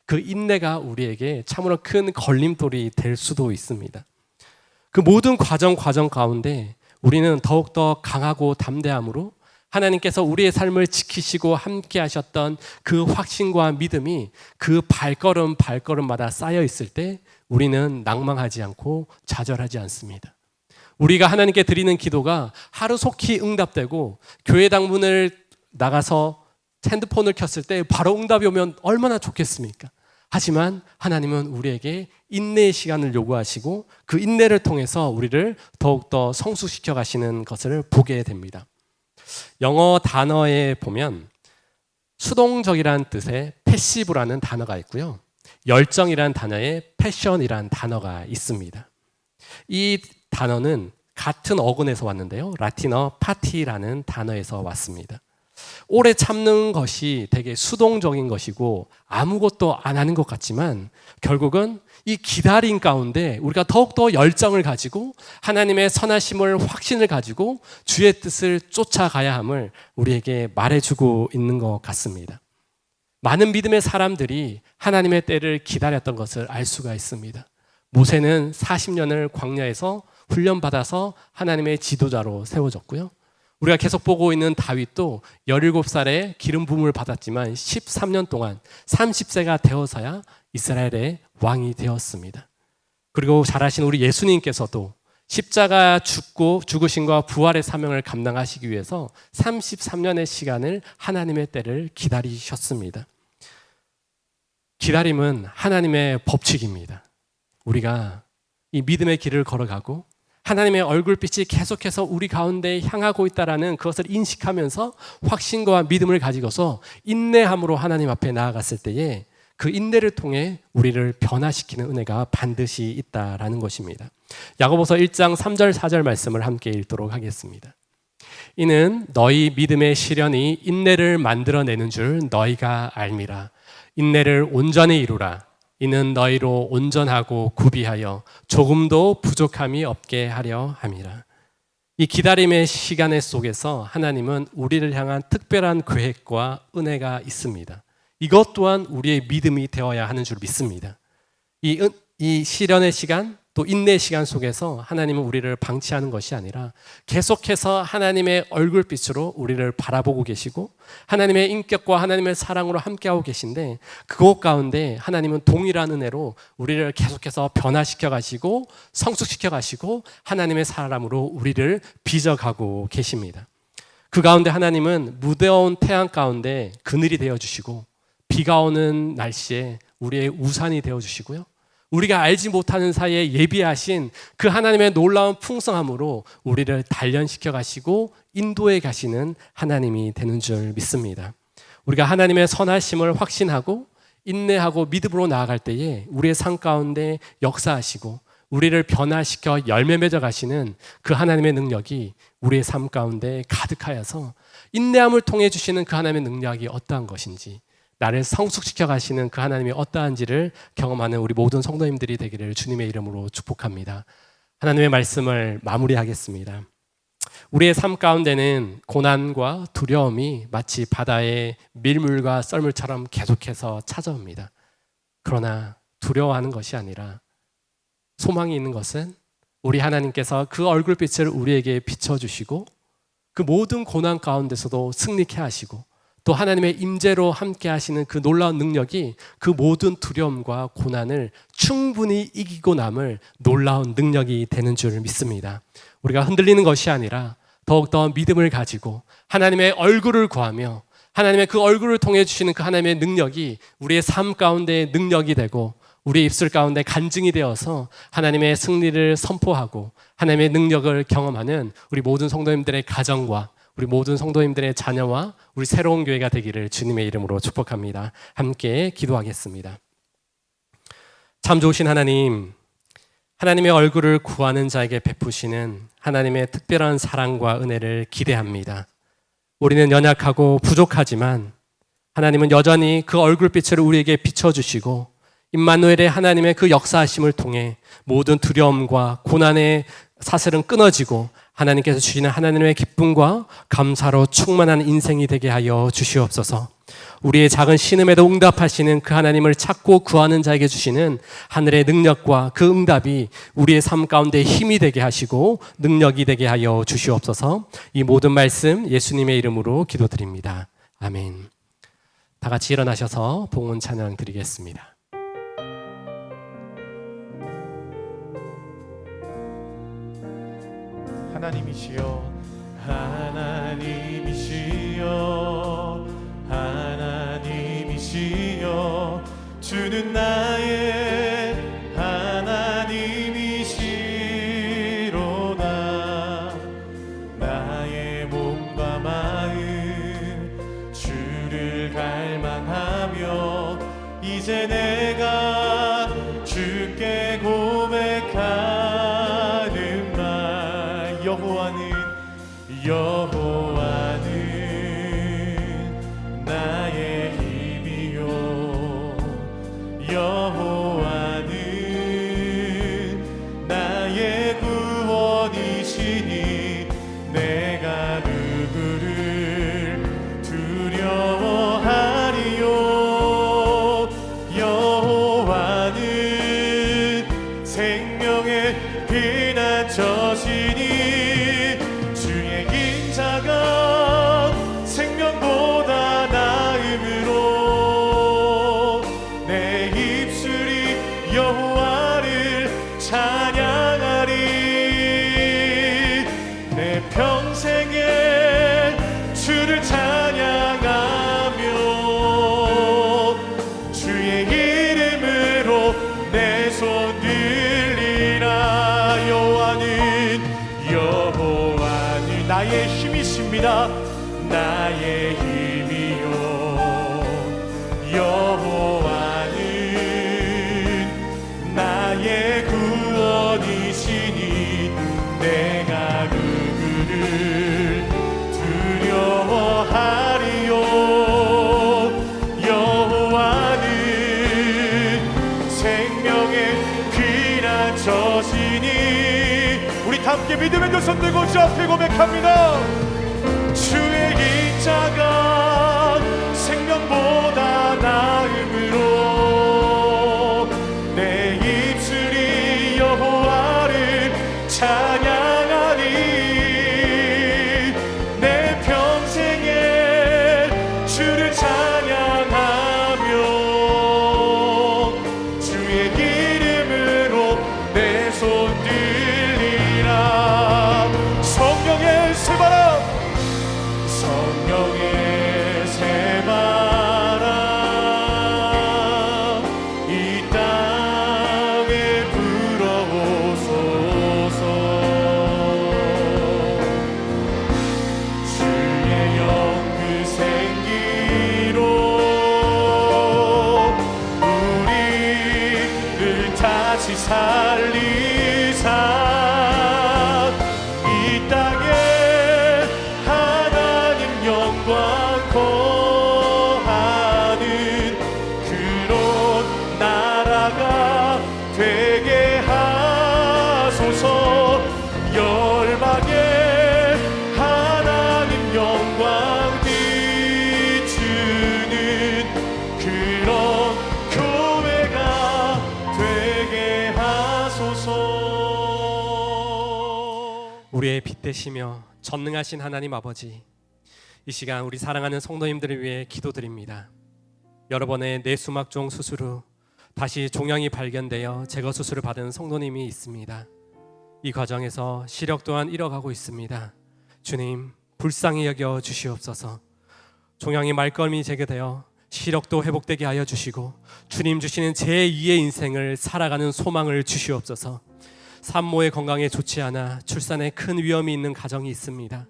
그 인내가 우리에게 참으로 큰 걸림돌이 될 수도 있습니다. 그 모든 과정 가운데 우리는 더욱더 강하고 담대함으로 하나님께서 우리의 삶을 지키시고 함께 하셨던 그 확신과 믿음이 그 발걸음마다 쌓여 있을 때 우리는 낭망하지 않고 좌절하지 않습니다. 우리가 하나님께 드리는 기도가 하루속히 응답되고 교회 당문을 나가서 핸드폰을 켰을 때 바로 응답이 오면 얼마나 좋겠습니까? 하지만 하나님은 우리에게 인내의 시간을 요구하시고 그 인내를 통해서 우리를 더욱더 성숙시켜 가시는 것을 보게 됩니다. 영어 단어에 보면 수동적이라는 뜻의 패시브라는 단어가 있고요. 열정이라는 단어에 패션이라는 단어가 있습니다. 이 단어는 같은 어근에서 왔는데요. 라틴어 파티라는 단어에서 왔습니다. 오래 참는 것이 되게 수동적인 것이고 아무것도 안 하는 것 같지만 결국은 이 기다림 가운데 우리가 더욱더 열정을 가지고 하나님의 선하심을 확신을 가지고 주의 뜻을 쫓아가야 함을 우리에게 말해주고 있는 것 같습니다. 많은 믿음의 사람들이 하나님의 때를 기다렸던 것을 알 수가 있습니다. 모세는 40년을 광야에서 훈련받아서 하나님의 지도자로 세워졌고요. 우리가 계속 보고 있는 다윗도 17살에 기름 부음을 받았지만 13년 동안 30세가 되어서야 이스라엘의 왕이 되었습니다. 그리고 잘 아시는 우리 예수님께서도 십자가 죽으심과 부활의 사명을 감당하시기 위해서 33년의 시간을 하나님의 때를 기다리셨습니다. 기다림은 하나님의 법칙입니다. 우리가 이 믿음의 길을 걸어가고 하나님의 얼굴빛이 계속해서 우리 가운데 향하고 있다라는 그것을 인식하면서 확신과 믿음을 가지고서 인내함으로 하나님 앞에 나아갔을 때에 그 인내를 통해 우리를 변화시키는 은혜가 반드시 있다라는 것입니다. 야고보서 1장 3절 4절 말씀을 함께 읽도록 하겠습니다. 이는 너희 믿음의 시련이 인내를 만들어내는 줄 너희가 알미라. 인내를 온전히 이루라. 이는 너희로 온전하고 구비하여 조금도 부족함이 없게 하려 함이라. 이 기다림의 시간의 속에서 하나님은 우리를 향한 특별한 계획과 은혜가 있습니다. 이것 또한 우리의 믿음이 되어야 하는 줄 믿습니다. 이 시련의 시간 또 인내의 시간 속에서 하나님은 우리를 방치하는 것이 아니라 계속해서 하나님의 얼굴빛으로 우리를 바라보고 계시고 하나님의 인격과 하나님의 사랑으로 함께하고 계신데 그것 가운데 하나님은 동일한 은혜로 우리를 계속해서 변화시켜 가시고 성숙시켜 가시고 하나님의 사람으로 우리를 빚어가고 계십니다. 그 가운데 하나님은 무더운 태양 가운데 그늘이 되어주시고 비가 오는 날씨에 우리의 우산이 되어주시고요. 우리가 알지 못하는 사이에 예비하신 그 하나님의 놀라운 풍성함으로 우리를 단련시켜 가시고 인도해 가시는 하나님이 되는 줄 믿습니다. 우리가 하나님의 선하심을 확신하고 인내하고 믿음으로 나아갈 때에 우리의 삶 가운데 역사하시고 우리를 변화시켜 열매 맺어 가시는 그 하나님의 능력이 우리의 삶 가운데 가득하여서 인내함을 통해 주시는 그 하나님의 능력이 어떠한 것인지 나를 성숙시켜 가시는 그 하나님이 어떠한지를 경험하는 우리 모든 성도님들이 되기를 주님의 이름으로 축복합니다. 하나님의 말씀을 마무리하겠습니다. 우리의 삶 가운데는 고난과 두려움이 마치 바다의 밀물과 썰물처럼 계속해서 찾아옵니다. 그러나 두려워하는 것이 아니라 소망이 있는 것은 우리 하나님께서 그 얼굴빛을 우리에게 비춰주시고 그 모든 고난 가운데서도 승리케 하시고 또 하나님의 임재로 함께 하시는 그 놀라운 능력이 그 모든 두려움과 고난을 충분히 이기고 남을 놀라운 능력이 되는 줄 믿습니다. 우리가 흔들리는 것이 아니라 더욱더 믿음을 가지고 하나님의 얼굴을 구하며 하나님의 그 얼굴을 통해 주시는 그 하나님의 능력이 우리의 삶 가운데 능력이 되고 우리의 입술 가운데 간증이 되어서 하나님의 승리를 선포하고 하나님의 능력을 경험하는 우리 모든 성도님들의 가정과 우리 모든 성도님들의 자녀와 우리 새로운 교회가 되기를 주님의 이름으로 축복합니다. 함께 기도하겠습니다. 참 좋으신 하나님, 하나님의 얼굴을 구하는 자에게 베푸시는 하나님의 특별한 사랑과 은혜를 기대합니다. 우리는 연약하고 부족하지만 하나님은 여전히 그 얼굴빛을 우리에게 비춰주시고 임마누엘의 하나님의 그 역사하심을 통해 모든 두려움과 고난의 사슬은 끊어지고 하나님께서 주시는 하나님의 기쁨과 감사로 충만한 인생이 되게 하여 주시옵소서. 우리의 작은 신음에도 응답하시는 그 하나님을 찾고 구하는 자에게 주시는 하늘의 능력과 그 응답이 우리의 삶 가운데 힘이 되게 하시고 능력이 되게 하여 주시옵소서. 이 모든 말씀 예수님의 이름으로 기도드립니다. 아멘. 다 같이 일어나셔서 봉헌 찬양 드리겠습니다. 하나님이시여, 하나님이시여, 하나님이시여, 주는 나의 하나님이시로다. 나의 몸과 마음 주를 갈망하며 이제 내가 주께 고백하는 말, 여호와는 나의 힘이요, 여호와는 나의 구원이시니 내가 누구를 두려워하리요. 여호와는 생명의 피난처시니 주의 인자가 생명보다 나음으로 내 입술이 여호와를 찬양하리. 내 평생에 주를 찬양하며 주의 이름으로 내 손 들리라. 여호와는 나의 힘이십니다. 나의 힘이요, 여호와는 나의 구원이시니 내가 누구를 두려워하리요. 여호와는 생명의 피난처시니 우리 함께 믿음의 두 손 들고 주 앞에 고백합니다. 주의 인자가 생명보다 나음으로 내 입술이 여호와를 찬양하리. 내 평생에 주를 찬양하며 주의 이름으로 내 손 들리라. 성령의 새바람, 성령의 새바람 이 땅에 불어오소서. 우리의 빛 되시며 전능하신 하나님 아버지, 이 시간 우리 사랑하는 성도님들을 위해 기도드립니다. 여러 번의 뇌수막종 수술 후 다시 종양이 발견되어 제거 수술을 받은 성도님이 있습니다. 이 과정에서 시력 또한 잃어가고 있습니다. 주님, 불쌍히 여겨 주시옵소서. 종양이 말끔히 제거되어 시력도 회복되게 하여 주시고 주님 주시는 제2의 인생을 살아가는 소망을 주시옵소서. 산모의 건강에 좋지 않아 출산에 큰 위험이 있는 가정이 있습니다.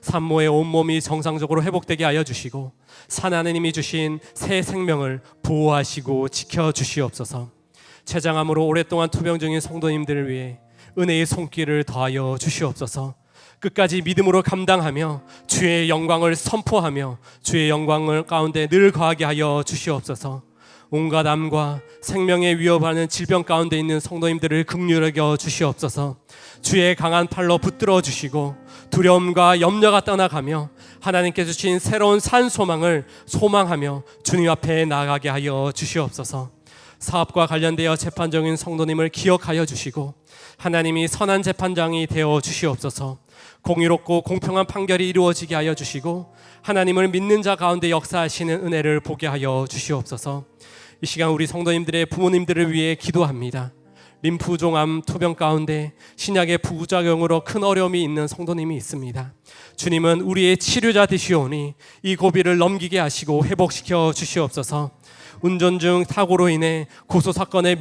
산모의 온몸이 정상적으로 회복되게 하여 주시고 산 하나님이 주신 새 생명을 보호하시고 지켜주시옵소서. 췌장암으로 오랫동안 투병 중인 성도님들을 위해 은혜의 손길을 더하여 주시옵소서. 끝까지 믿음으로 감당하며 주의 영광을 선포하며 주의 영광을 가운데 늘 거하게 하여 주시옵소서. 온갖 암과 생명에 위협하는 질병 가운데 있는 성도님들을 긍휼히 여겨 주시옵소서. 주의 강한 팔로 붙들어 주시고 두려움과 염려가 떠나가며 하나님께 주신 새로운 산 소망을 소망하며 주님 앞에 나아가게 하여 주시옵소서. 사업과 관련되어 재판 중인 성도님을 기억하여 주시고 하나님이 선한 재판장이 되어 주시옵소서. 공의롭고 공평한 판결이 이루어지게 하여 주시고 하나님을 믿는 자 가운데 역사하시는 은혜를 보게 하여 주시옵소서. 이 시간 우리 성도님들의 부모님들을 위해 기도합니다. 림프종암 투병 가운데 신약의 부작용으로 큰 어려움이 있는 성도님이 있습니다. 주님은 우리의 치료자 되시오니 이 고비를 넘기게 하시고 회복시켜 주시옵소서. 운전 중 사고로 인해 고소사건에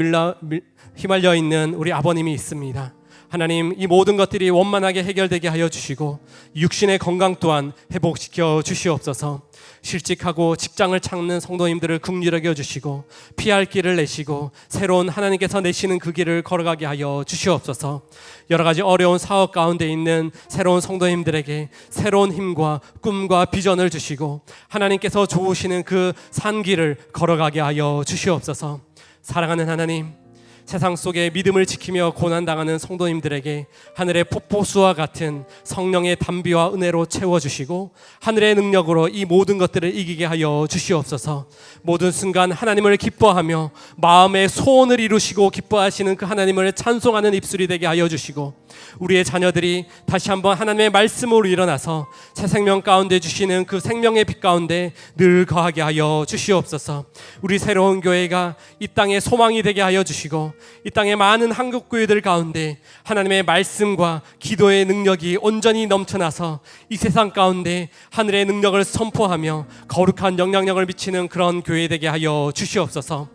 휘말려 있는 우리 아버님이 있습니다. 하나님, 이 모든 것들이 원만하게 해결되게 하여 주시고 육신의 건강 또한 회복시켜 주시옵소서. 실직하고 직장을 찾는 성도님들을 긍휼히 여겨 주시고 피할 길을 내시고 새로운 하나님께서 내시는 그 길을 걸어가게 하여 주시옵소서. 여러 가지 어려운 사업 가운데 있는 새로운 성도님들에게 새로운 힘과 꿈과 비전을 주시고 하나님께서 좋으시는 그 산길을 걸어가게 하여 주시옵소서. 사랑하는 하나님, 세상 속에 믿음을 지키며 고난당하는 성도님들에게 하늘의 폭포수와 같은 성령의 담비와 은혜로 채워주시고 하늘의 능력으로 이 모든 것들을 이기게 하여 주시옵소서. 모든 순간 하나님을 기뻐하며 마음의 소원을 이루시고 기뻐하시는 그 하나님을 찬송하는 입술이 되게 하여 주시고 우리의 자녀들이 다시 한번 하나님의 말씀으로 일어나서 새 생명 가운데 주시는 그 생명의 빛 가운데 늘 거하게 하여 주시옵소서. 우리 새로운 교회가 이 땅에 소망이 되게 하여 주시고 이 땅의 많은 한국교회들 가운데 하나님의 말씀과 기도의 능력이 온전히 넘쳐나서 이 세상 가운데 하늘의 능력을 선포하며 거룩한 영향력을 미치는 그런 교회 되게 하여 주시옵소서.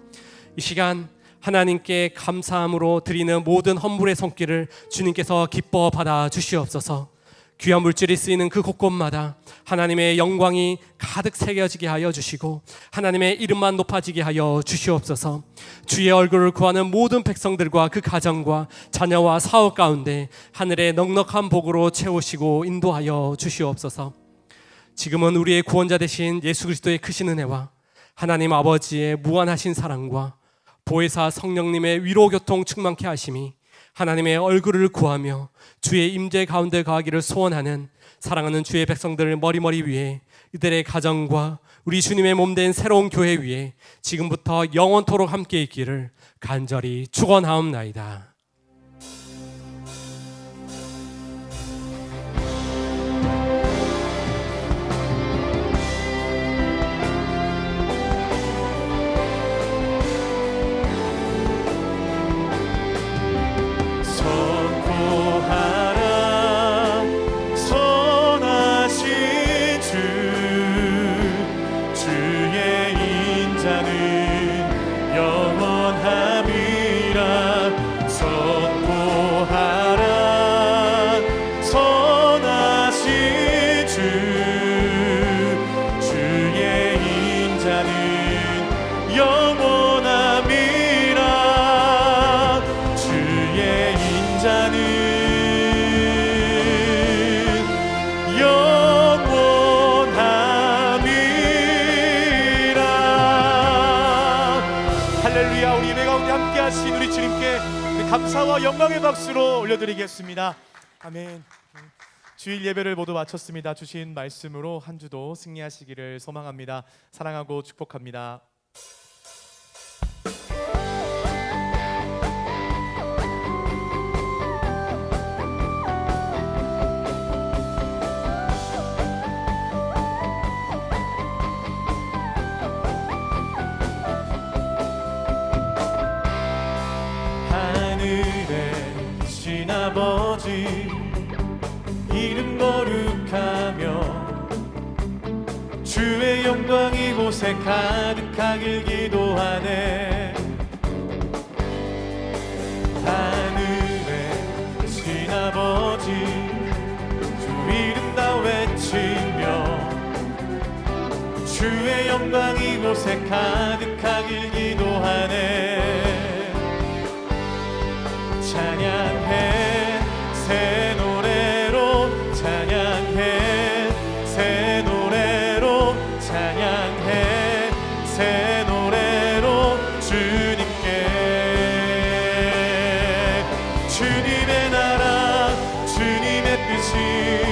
이 시간 하나님께 감사함으로 드리는 모든 헌물의 손길을 주님께서 기뻐 받아 주시옵소서. 귀한 물질이 쓰이는 그 곳곳마다 하나님의 영광이 가득 새겨지게 하여 주시고 하나님의 이름만 높아지게 하여 주시옵소서. 주의 얼굴을 구하는 모든 백성들과 그 가정과 자녀와 사업 가운데 하늘의 넉넉한 복으로 채우시고 인도하여 주시옵소서. 지금은 우리의 구원자 되신 예수 그리스도의 크신 은혜와 하나님 아버지의 무한하신 사랑과 보혜사 성령님의 위로교통 충만케 하심이 하나님의 얼굴을 구하며 주의 임재 가운데 거하기를 소원하는 사랑하는 주의 백성들을 머리머리 위에 이들의 가정과 우리 주님의 몸된 새로운 교회 위에 지금부터 영원토록 함께 있기를 간절히 축원하옵나이다. 감사와 영광의 박수로 올려드리겠습니다. 아멘. 주일 예배를 모두 마쳤습니다. 주신 말씀으로 한 주도 승리하시기를 소망합니다. 사랑하고 축복합니다. 아버지 이름 거룩하며 주의 영광 이곳에 가득하길 기도하네. 하늘에 계신 아버지 주 이름 다 외치며 주의 영광 이곳에 가득하길 기도하네. 찬양해 새 노래로 찬양해 새 노래로 찬양해 새 노래로 주님께. 주님의 나라 주님의 뜻이